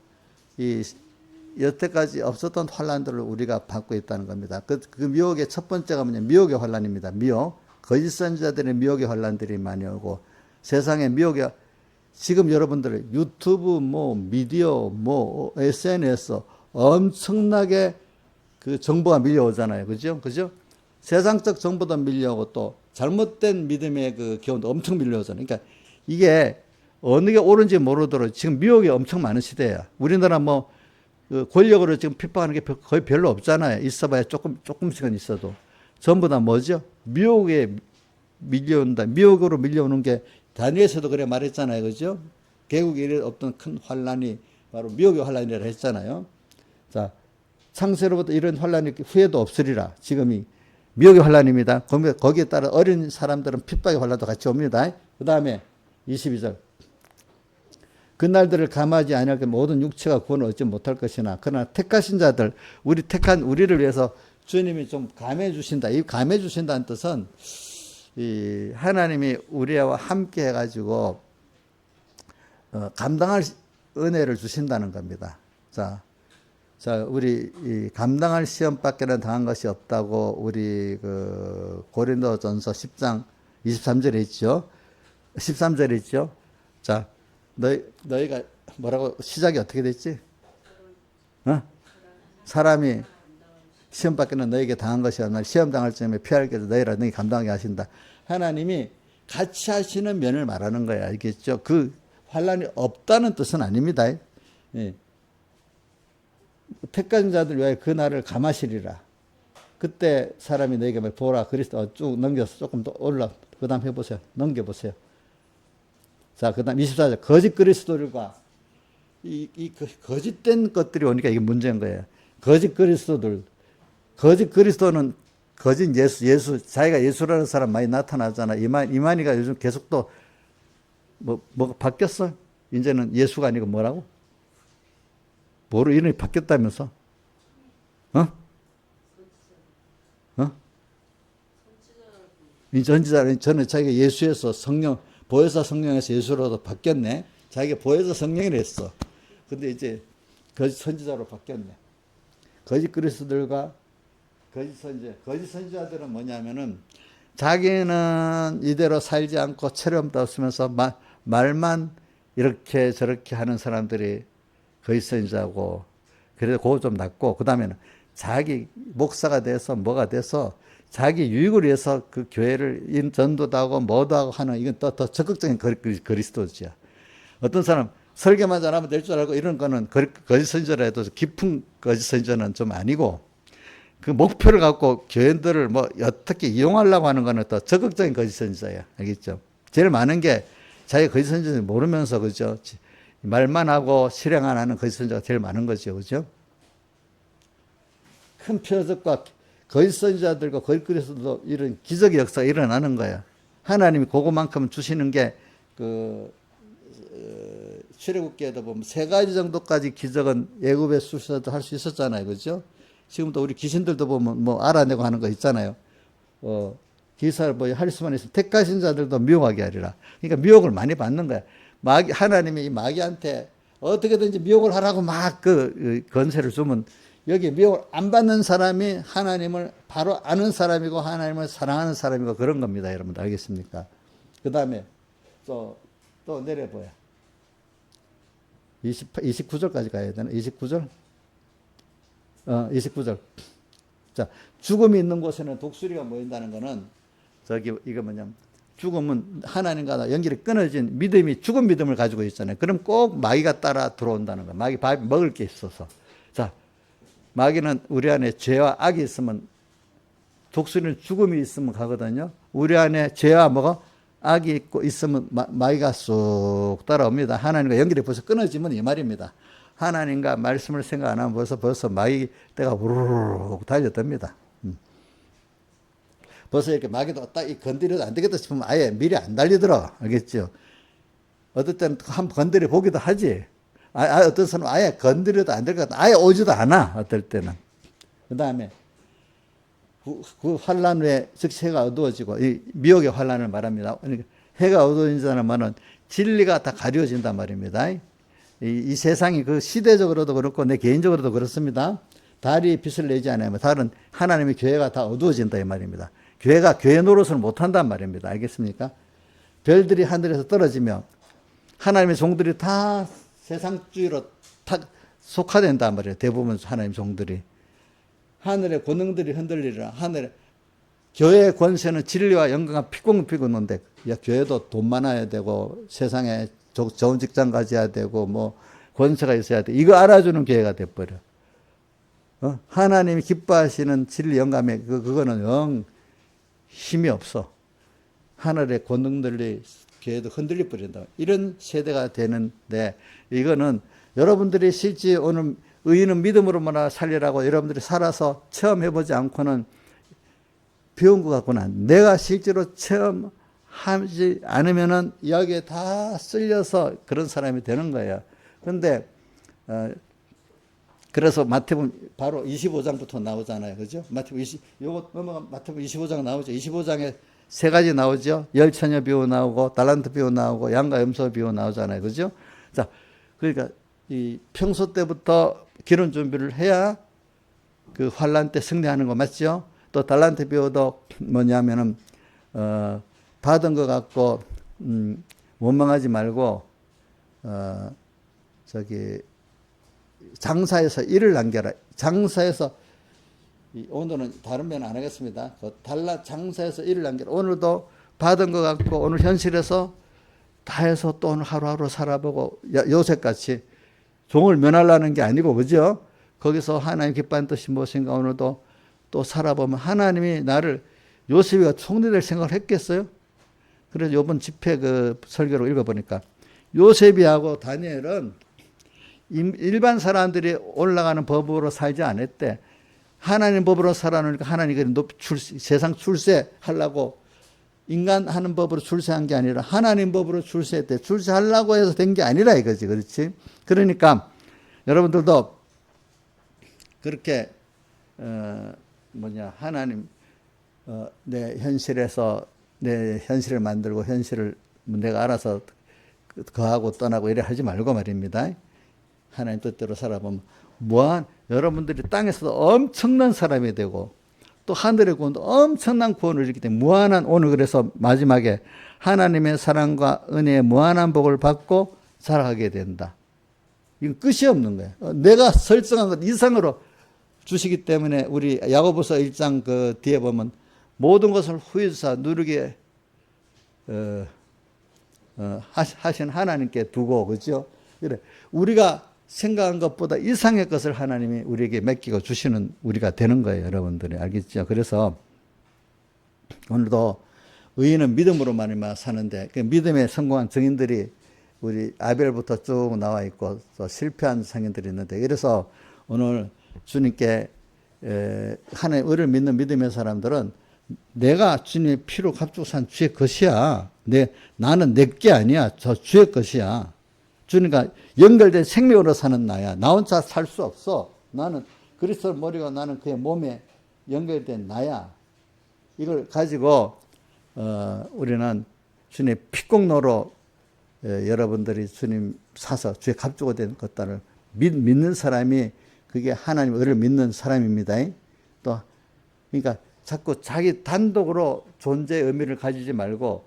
여태까지 없었던 환란들을 우리가 받고 있다는 겁니다. 그 미혹의 첫 번째가 뭐냐 미혹의 환란입니다. 미혹 거짓 선지자들의 미혹의 환란들이 많이 오고 세상의 미혹의 지금 여러분들 유튜브 뭐 미디어 뭐 SNS 엄청나게 그 정보가 밀려오잖아요. 그죠? 세상적 정보도 밀려오고 또 잘못된 믿음의 그 교훈도 엄청 밀려오잖아요. 그러니까 이게 어느 게 옳은지 모르도록 지금 미혹이 엄청 많은 시대야. 우리나라 뭐 그 권력으로 지금 핍박하는 게 거의 별로 없잖아요. 있어봐야 조금씩은 있어도. 전부 다 뭐죠? 미혹에 밀려온다. 미혹으로 밀려오는 게 다니엘서도 그래 말했잖아요. 그죠? 개국에 이래 없던 큰 환란이 바로 미혹의 환란이라 했잖아요. 자, 창세로부터 이런 환란이 후회도 없으리라. 지금이 미혹의 환란입니다. 거기에 따라 어린 사람들은 핍박의 환란도 같이 옵니다. 그 다음에 22절. 그날들을 감하지 아니할 때 모든 육체가 구원을 얻지 못할 것이나 그러나 택하신 자들 우리를 위해서 주님이 좀 감해 주신다. 이 감해 주신다는 뜻은 이 하나님이 우리와 함께 해가지고 감당할 은혜를 주신다는 겁니다. 자, 우리 이 감당할 시험밖에는 당한 것이 없다고 우리 그 고린도전서 10장 23절에 있죠. 13절에 있죠. 자, 너희가 뭐라고 시작이 어떻게 됐지? 사람이 시험밖에는 너에게 당한 것이 없나 시험 당할 즈음에 피할 것을 너희라 너희 감당하게 하신다. 하나님이 같이 하시는 면을 말하는 거야. 알겠죠? 그 환란이 없다는 뜻은 아닙니다. 예. 택한 자들 위하여 그 날을 감하시리라. 그때 사람이 너에게 보라 그리스도 쭉 넘겨서 조금 더 올라 그 다음 해보세요. 넘겨보세요. 자, 그 다음 24절 거짓 그리스도들과 이 거짓된 것들이 오니까 이게 문제인 거예요. 거짓 그리스도들, 거짓 그리스도는 거짓 예수, 자기가 예수라는 사람 많이 나타나잖아. 이만희가 요즘 계속 또 뭐가 바뀌었어? 이제는 예수가 아니고 뭐라고? 뭐로 이름이 바뀌었다면서? 이 전지자는 전에 자기가 예수에서 성령, 보혜사 성령에서 예수로도 바뀌었네. 자기가 보혜사 성령이라 했어. 근데 이제 거짓 선지자로 바뀌었네. 거짓 그리스도들과 거짓 선지자들은 뭐냐면은 자기는 이대로 살지 않고 체험도 없으면서 말만 이렇게 저렇게 하는 사람들이 거짓 선지자고, 그래도 그거 좀 낫고, 그 다음에는 자기 목사가 돼서 뭐가 돼서 자기 유익을 위해서 그 교회를 전도도 하고 뭐도 하고 하는, 이건 더 적극적인 그리스도지야. 어떤 사람 설교만 잘하면 될 줄 알고 이런 거는 거짓 선지자라 해도 깊은 거짓 선지자는 좀 아니고, 그 목표를 갖고 교인들을 뭐 어떻게 이용하려고 하는 거는 더 적극적인 거짓 선지자야. 알겠죠? 제일 많은 게 자기 거짓 선지자를 모르면서, 그죠? 말만 하고 실행 안 하는 거짓 선지자가 제일 많은 거죠. 그죠? 큰 표적과 거짓 선지자들과 거짓 그리스도도 이런 기적의 역사가 일어나는 거야. 하나님이 그거만큼 주시는 게 출애굽기에도 보면 3가지 정도까지 기적은 애굽의 수시에도 할 수 있었잖아요. 그죠? 지금도 우리 귀신들도 보면 뭐 알아내고 하는 거 있잖아요. 기사를 뭐 할 수만 있으면 택하신 자들도 미혹하게 하리라. 그러니까 미혹을 많이 받는 거야. 하나님이 이 마귀한테 어떻게든지 미혹을 하라고 막 그 건세를 주면, 여기 미혹을 안 받는 사람이 하나님을 바로 아는 사람이고 하나님을 사랑하는 사람이고 그런 겁니다. 여러분들 알겠습니까? 그 다음에 또 내려봐요. 29절까지 가야 되나? 29절? 29절. 자, 죽음이 있는 곳에는 독수리가 모인다는 거는, 이거 뭐냐면, 죽음은 하나님과 연결이 끊어진 믿음이 죽은 믿음을 가지고 있잖아요. 그럼 꼭 마귀가 따라 들어온다는 거예요. 마귀 밥 먹을 게 있어서. 자, 마귀는 우리 안에 죄와 악이 있으면, 독수리는 죽음이 있으면 가거든요. 우리 안에 죄와 뭐가 악이 있으면 마귀가 쑥 따라옵니다. 하나님과 연결이 벌써 끊어지면 이 말입니다. 하나님과 말씀을 생각 안 하면 벌써 마귀 때가 우르르 달려듭니다. 벌써 이렇게 마귀도 딱 건드려도 안 되겠다 싶으면 아예 미리 안 달리더라. 알겠죠? 어떨 때는 한번 건드려 보기도 하지. 어떤 사람은 아예 건드려도 안 될 것 같아. 아예 오지도 않아. 어떨 때는. 그 다음에 그 환란 후에 즉 해가 어두워지고, 이 미혹의 환란을 말합니다. 그러니까 해가 어두워진다는 말은 진리가 다 가려진단 말입니다. 이 세상이 그 시대적으로도 그렇고 내 개인적으로도 그렇습니다. 달이 빛을 내지 않으면 달은 하나님의 교회가 다 어두워진다 이 말입니다. 교회가 교회 노릇을 못한단 말입니다. 알겠습니까? 별들이 하늘에서 떨어지면 하나님의 종들이 다 세상주의로 다 속화된단 말이에요. 대부분 하나님 종들이. 하늘의 권능들이 흔들리라. 교회의 권세는 진리와 영광과 피곤는데, 교회도 돈 많아야 되고 세상에 좋은 직장 가져야 되고 뭐 권세가 있어야 돼. 이거 알아주는 교회가 돼버려. 하나님이 기뻐하시는 진리 영감에 그거는 영 힘이 없어. 하늘의 권능들이 교회도 흔들려 버린다. 이런 세대가 되는데, 이거는 여러분들이 실제 오늘 의인은 믿음으로만 살리라고 여러분들이 살아서 체험해보지 않고는 배운 것 같구나. 내가 실제로 체험하지 않으면은 여기에 다 쓸려서 그런 사람이 되는 거예요. 그런데 그래서 마태복음 바로 25장부터 나오잖아요. 그죠? 마태복음 25장 나오죠. 25장에 3가지 나오죠. 열처녀 비유 나오고 달란트 비유 나오고 양과 염소 비유 나오잖아요. 그죠? 자, 그러니까 이 평소 때부터 기름 준비를 해야 그 환란 때 승리하는 거 맞죠? 또 달란트 비유도 뭐냐면은 받은 것 갖고 원망하지 말고 저기 장사에서 일을 남겨라. 장사에서 오늘은 다른 면 안 하겠습니다. 장사에서 일을 남겨라. 오늘도 받은 것 갖고 오늘 현실에서 다 해서 또 오늘 하루하루 살아보고 요셉같이 종을 면하려는 게 아니고 그죠? 거기서 하나님 기뻐하는 뜻이 무엇인가 오늘도 또 살아보면 하나님이 나를 요셉이가 총리될 생각을 했겠어요? 그래서 이번 집회 그 설교를 읽어보니까 요셉이하고 다니엘은 일반 사람들이 올라가는 법으로 살지 않았대. 하나님 법으로 살아놓으니까 하나님이 세상 출세하려고 인간 하는 법으로 출세한 게 아니라 하나님 법으로 출세했대. 출세하려고 해서 된 게 아니라 이거지. 그렇지? 그러니까 여러분들도 그렇게 하나님 내 현실에서 내 현실을 만들고 현실을 내가 알아서 거하고 떠나고 이래 하지 말고 말입니다. 하나님 뜻대로 살아보면 여러분들이 땅에서도 엄청난 사람이 되고 또 하늘의 구원도 엄청난 구원을 이루기 때문에 무한한 오늘 그래서 마지막에 하나님의 사랑과 은혜의 무한한 복을 받고 살아가게 된다. 이건 끝이 없는 거예요. 내가 설정한 것 이상으로 주시기 때문에 우리 야고보서 1장 그 뒤에 보면 모든 것을 후에서 누르게 하신 하나님께 두고 그죠? 그래 우리가 생각한 것보다 이상의 것을 하나님이 우리에게 맡기고 주시는 우리가 되는 거예요, 여러분들이 알겠죠? 그래서 오늘도 의인은 믿음으로만 사는데 그 믿음에 성공한 증인들이 우리 아벨부터 쭉 나와 있고 또 실패한 증인들이 있는데 그래서 오늘 주님께 하나님 의를 믿는 믿음의 사람들은 내가 주님의 피로 값주고 산 주의 것이야. 나는 내 게 아니야. 저 주의 것이야. 주님과 연결된 생명으로 사는 나야. 나 혼자 살 수 없어. 나는 그리스도 머리가 나는 그의 몸에 연결된 나야. 이걸 가지고 우리는 주님의 피공로로 여러분들이 주님 사서 주의 값주고 된 것들을 믿는 사람이 그게 하나님의 의를 믿는 사람입니다. 또 그러니까 자꾸 자기 단독으로 존재의 의미를 가지지 말고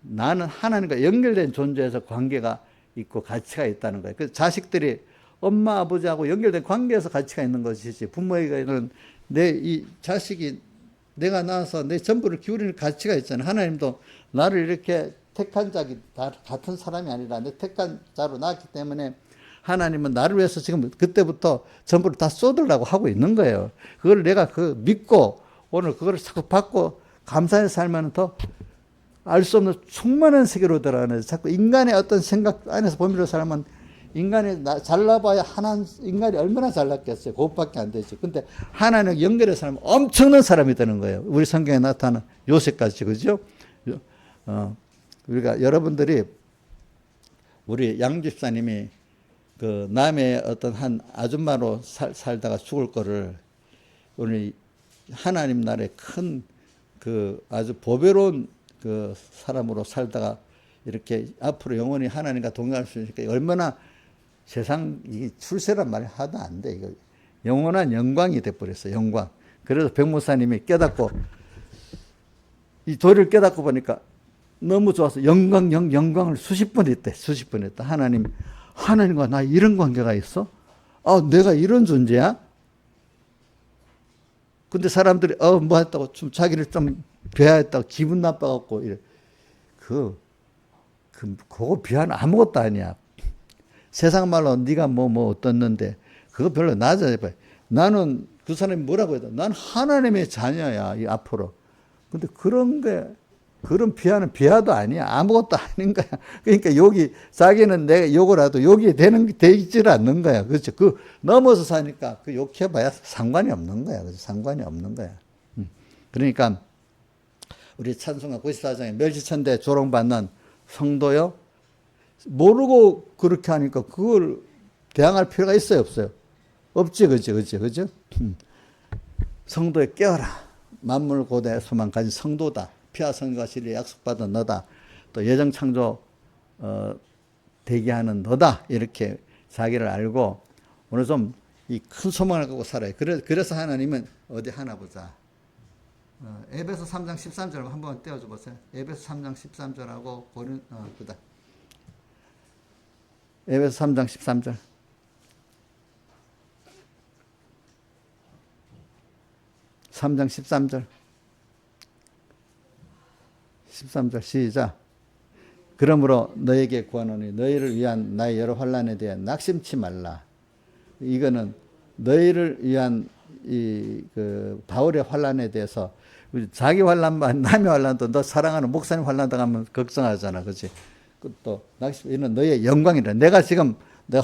나는 하나님과 연결된 존재에서 관계가 있고 가치가 있다는 거예요. 그래서 자식들이 엄마 아버지하고 연결된 관계에서 가치가 있는 것이지 부모에게는 내 이 자식이 내가 낳아서 내 전부를 기울이는 가치가 있잖아요. 하나님도 나를 이렇게 택한 자기 다 같은 사람이 아니라 내 택한 자로 낳았기 때문에 하나님은 나를 위해서 지금 그때부터 전부를 다 쏟으려고 하고 있는 거예요. 그걸 내가 믿고 오늘 그걸 자꾸 받고 감사해서 살면 더 알 수 없는 충만한 세계로 들어가는 자꾸 인간의 어떤 생각 안에서 범위로 살면 인간이 잘나봐야 인간이 얼마나 잘났겠어요. 그것밖에 안 되지. 근데 하나님 연결해서 살면 엄청난 사람이 되는 거예요. 우리 성경에 나타나는 요셉같이 그죠? 우리가 여러분들이 우리 양 집사님이 그 남의 어떤 한 아줌마로 살다가 죽을 거를 오늘 하나님 나라의 큰 그 아주 보배로운 그 사람으로 살다가 이렇게 앞으로 영원히 하나님과 동행할 수 있으니까 얼마나 세상 이 출세란 말이 하도 안 돼. 이거 영원한 영광이 돼 버렸어. 영광. 그래서 백목사님이 깨닫고 이 도리를 깨닫고 보니까 너무 좋아서 영광을 수십 번 했대. 수십 번 했다. 하나님과 나 이런 관계가 있어? 내가 이런 존재야? 근데 사람들이 뭐 했다고 좀 자기를 좀 비하했다고 기분 나빠갖고 이래. 그거 비하는 아무것도 아니야. 세상 말로 네가 뭐 어떻는데 그거 별로 낮아져. 나는 그 사람이 뭐라고 해도 난 하나님의 자녀야 이 앞으로. 근데 그런 비하도 아니야. 아무것도 아닌 거야. 그러니까 자기는 내가 욕을 해도 욕이 되질 않는 거야. 그렇죠. 넘어서 사니까 욕해봐야 상관이 없는 거야. 그렇죠. 상관이 없는 거야. 그러니까 우리 찬송가 94장에 멸시천대 조롱받는 성도요. 모르고 그렇게 하니까 그걸 대항할 필요가 있어요, 없어요? 없지, 그죠? 성도에 깨어라. 만물 고대 소망 가진 성도다. 피와 성과 진리에 약속받은 너다. 또 예정 창조 대기하는 너다. 이렇게 자기를 알고 오늘 좀 이 큰 소망을 갖고 살아요. 그래서 하나님은 어디 하나 보자. 에베소 3장 13절 한번 떼어줘 보세요. 에베소 3장 13절하고 그다음 에베소 3장 13절. 3장 13절. 13절 시작. 그러므로 너에게 구하노니 너희를 위한 나의 여러 환난에 대해 낙심치 말라. 이거는 너희를 위한 그 바울의 환난에 대해서 자기 환난만 남의 환난도 너 사랑하는 목사님 환난 당하면 걱정하잖아, 그렇지? 또 낙심 이는 너희의 영광이라. 내가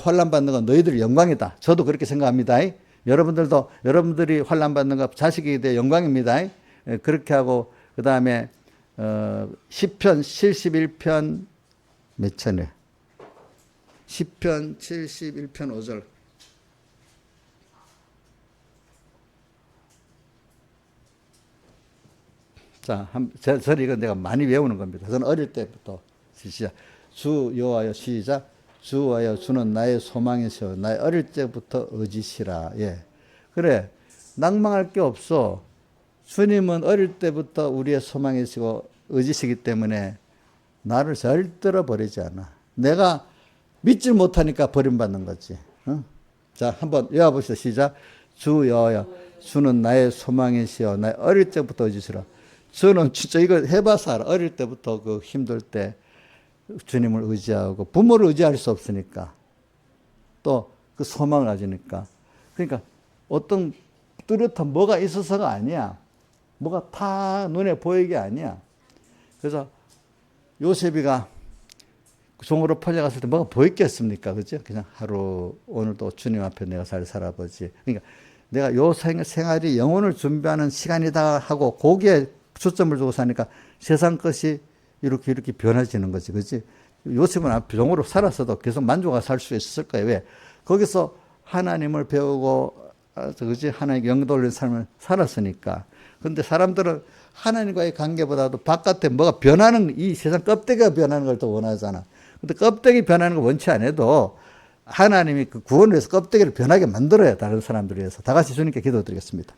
환난 받는 건 너희들의 영광이다. 저도 그렇게 생각합니다. 여러분들도 여러분들이 환난 받는 거 자식에게 대해 영광입니다. 그렇게 하고 그 다음에 시편 71편 몇 천에? 시편 71편 5절. 자, 저는 이건 내가 많이 외우는 겁니다. 저는 어릴 때부터 시작. 주 여호와여 시작. 주 여호와여 주는 나의 소망이시오. 나의 어릴 때부터 의지시라. 예. 그래. 낭망할 게 없어. 주님은 어릴 때부터 우리의 소망이시고 의지시기 때문에 나를 절대로 버리지 않아. 내가 믿지 못하니까 버림받는 거지. 응? 자, 한번 외워봅시다. 시작. 주 여호와여 주는 나의 소망이시오. 나의 어릴 때부터 의지시라. 저는 진짜 이거 해봐서 알아. 어릴 때부터 그 힘들 때 주님을 의지하고 부모를 의지할 수 없으니까 또 그 소망을 가지니까. 그러니까 어떤 뚜렷한 뭐가 있어서가 아니야. 뭐가 다 눈에 보이게 아니야. 그래서 요셉이가 종으로 팔려갔을 때 뭐가 보였겠습니까? 그죠? 그냥 하루 오늘도 주님 앞에 내가 잘 살아보지. 그러니까 내가 요 생활이 영혼을 준비하는 시간이다 하고 거기에 초점을 두고 사니까 세상 것이 이렇게 변해지는 거지. 그지? 요셉은 종으로 살았어도 계속 만족하고 살 수 있었을 거예요. 왜? 거기서 하나님을 배우고, 그지? 하나님께 영도 돌리는 삶을 살았으니까. 근데 사람들은 하나님과의 관계보다도 바깥에 뭐가 변하는, 이 세상 껍데기가 변하는 걸 더 원하잖아. 근데 껍데기 변하는 거 원치 않아도 하나님이 그 구원을 위해서 껍데기를 변하게 만들어야 다른 사람들을 위해서. 다 같이 주님께 기도드리겠습니다.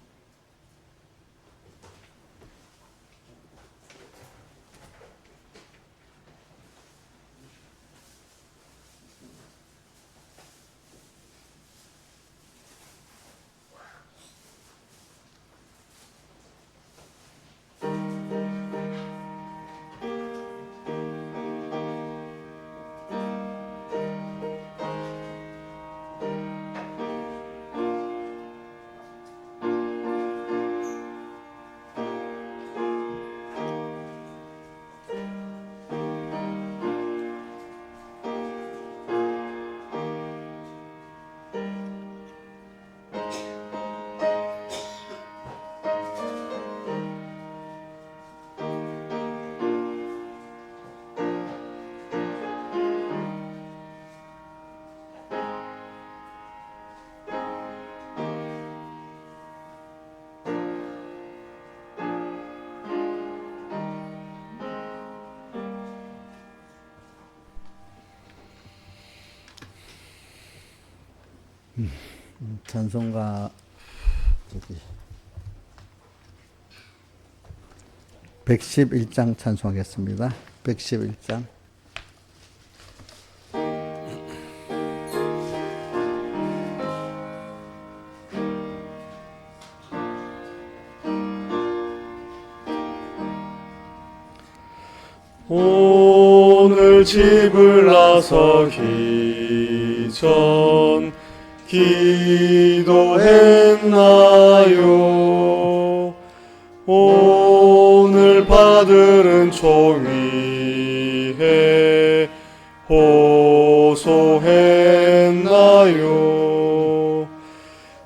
찬송가 저기 111장 찬송하겠습니다. 111장. 오늘 집을 나서기 전 기도했나요? 오늘 받은 총위에 호소했나요?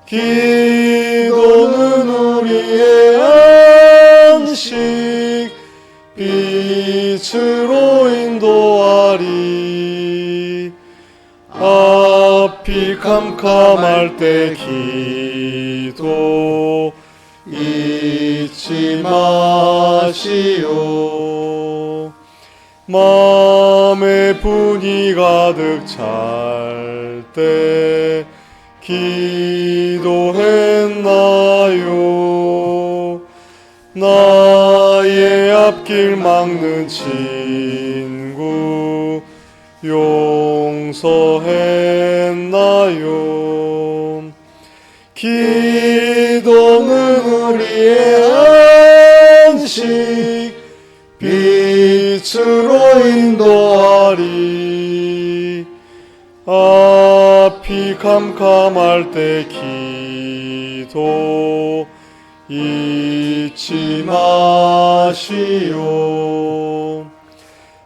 기도는 우리의 안식 빛으로 인도하리. 앞이 캄캄할 때 기도 잊지 마시오. 마음에 분이 가득 찰 때 기도했나요? 나의 앞길 막는 친구 용서했나요? 기도는 우리의 안식 빛으로 인도하리. 앞이 캄캄할 때 기도 잊지 마시오.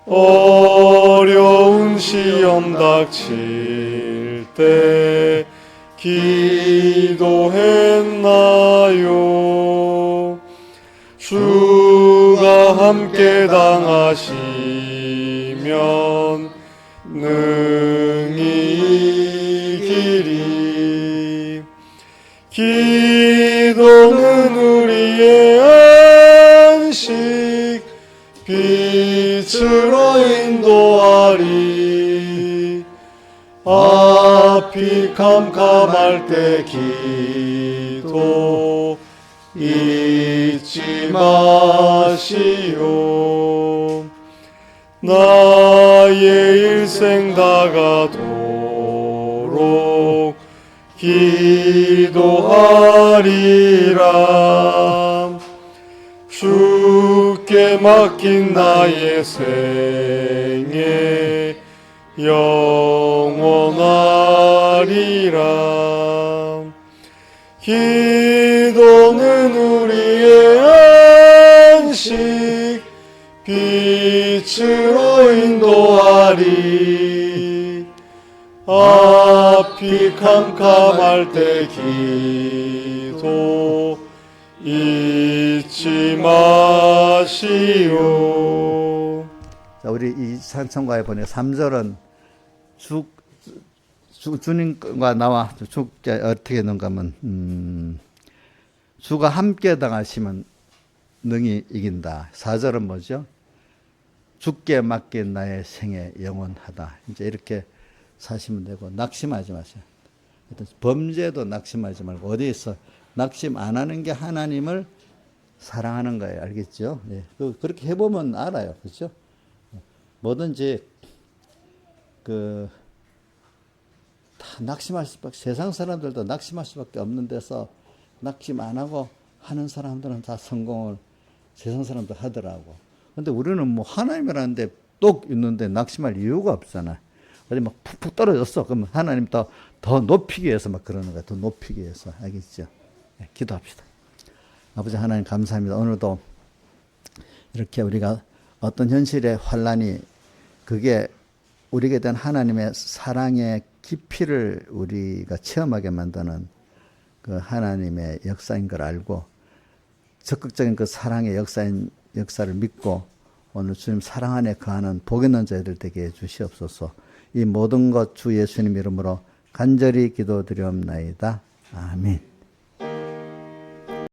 어려운 시험 닥칠 때 기도했나요? 주가 함께 당하시면 능히 이기리. 기도는 우리의 안식 빛으로 인도하리. 앞이 캄캄할 때 기도 잊지 마시오. 나의 일생 다가도록 기도하리라. 주께 맡긴 나의 생애 영원하리라. 기도는 우리의 안식 빛으로 인도하리. 앞이 캄캄할 때 기도 잊지 마시오. 자, 우리 이 찬송가에 보니 3절은 주님과 나와 주께 어떻게 했는가 하면 주가 함께 당하시면 능히 이긴다. 4절은 뭐죠? 주께 맡긴 나의 생애 영원하다. 이제 이렇게 사시면 되고, 낙심하지 마세요. 범죄도 낙심하지 말고, 어디에서 낙심 안 하는 게 하나님을 사랑하는 거예요. 알겠죠? 네. 그렇게 해보면 알아요. 그렇죠? 뭐든지 다 낙심할 수밖에, 세상 사람들도 낙심할 수밖에 없는 데서 낙심 안 하고 하는 사람들은 다 성공을 세상 사람들 하더라고. 근데 우리는 뭐 하나님이라는데 똑 있는데 낙심할 이유가 없잖아. 어디 막 푹푹 떨어졌어. 그러면 하나님 더 높이기 위해서 막 그러는 거야. 더 높이기 위해서. 알겠죠? 네, 기도합시다. 아버지 하나님 감사합니다. 오늘도 이렇게 우리가 어떤 현실의 환란이 그게 우리에게 대한 하나님의 사랑의 깊이를 우리가 체험하게 만드는 그 하나님의 역사인 걸 알고 적극적인 그 사랑의 역사를 믿고 오늘 주님 사랑 안에 거하는 복 있는 자들 되게 해주시옵소서. 이 모든 것 주 예수님 이름으로 간절히 기도드리옵나이다. 아멘.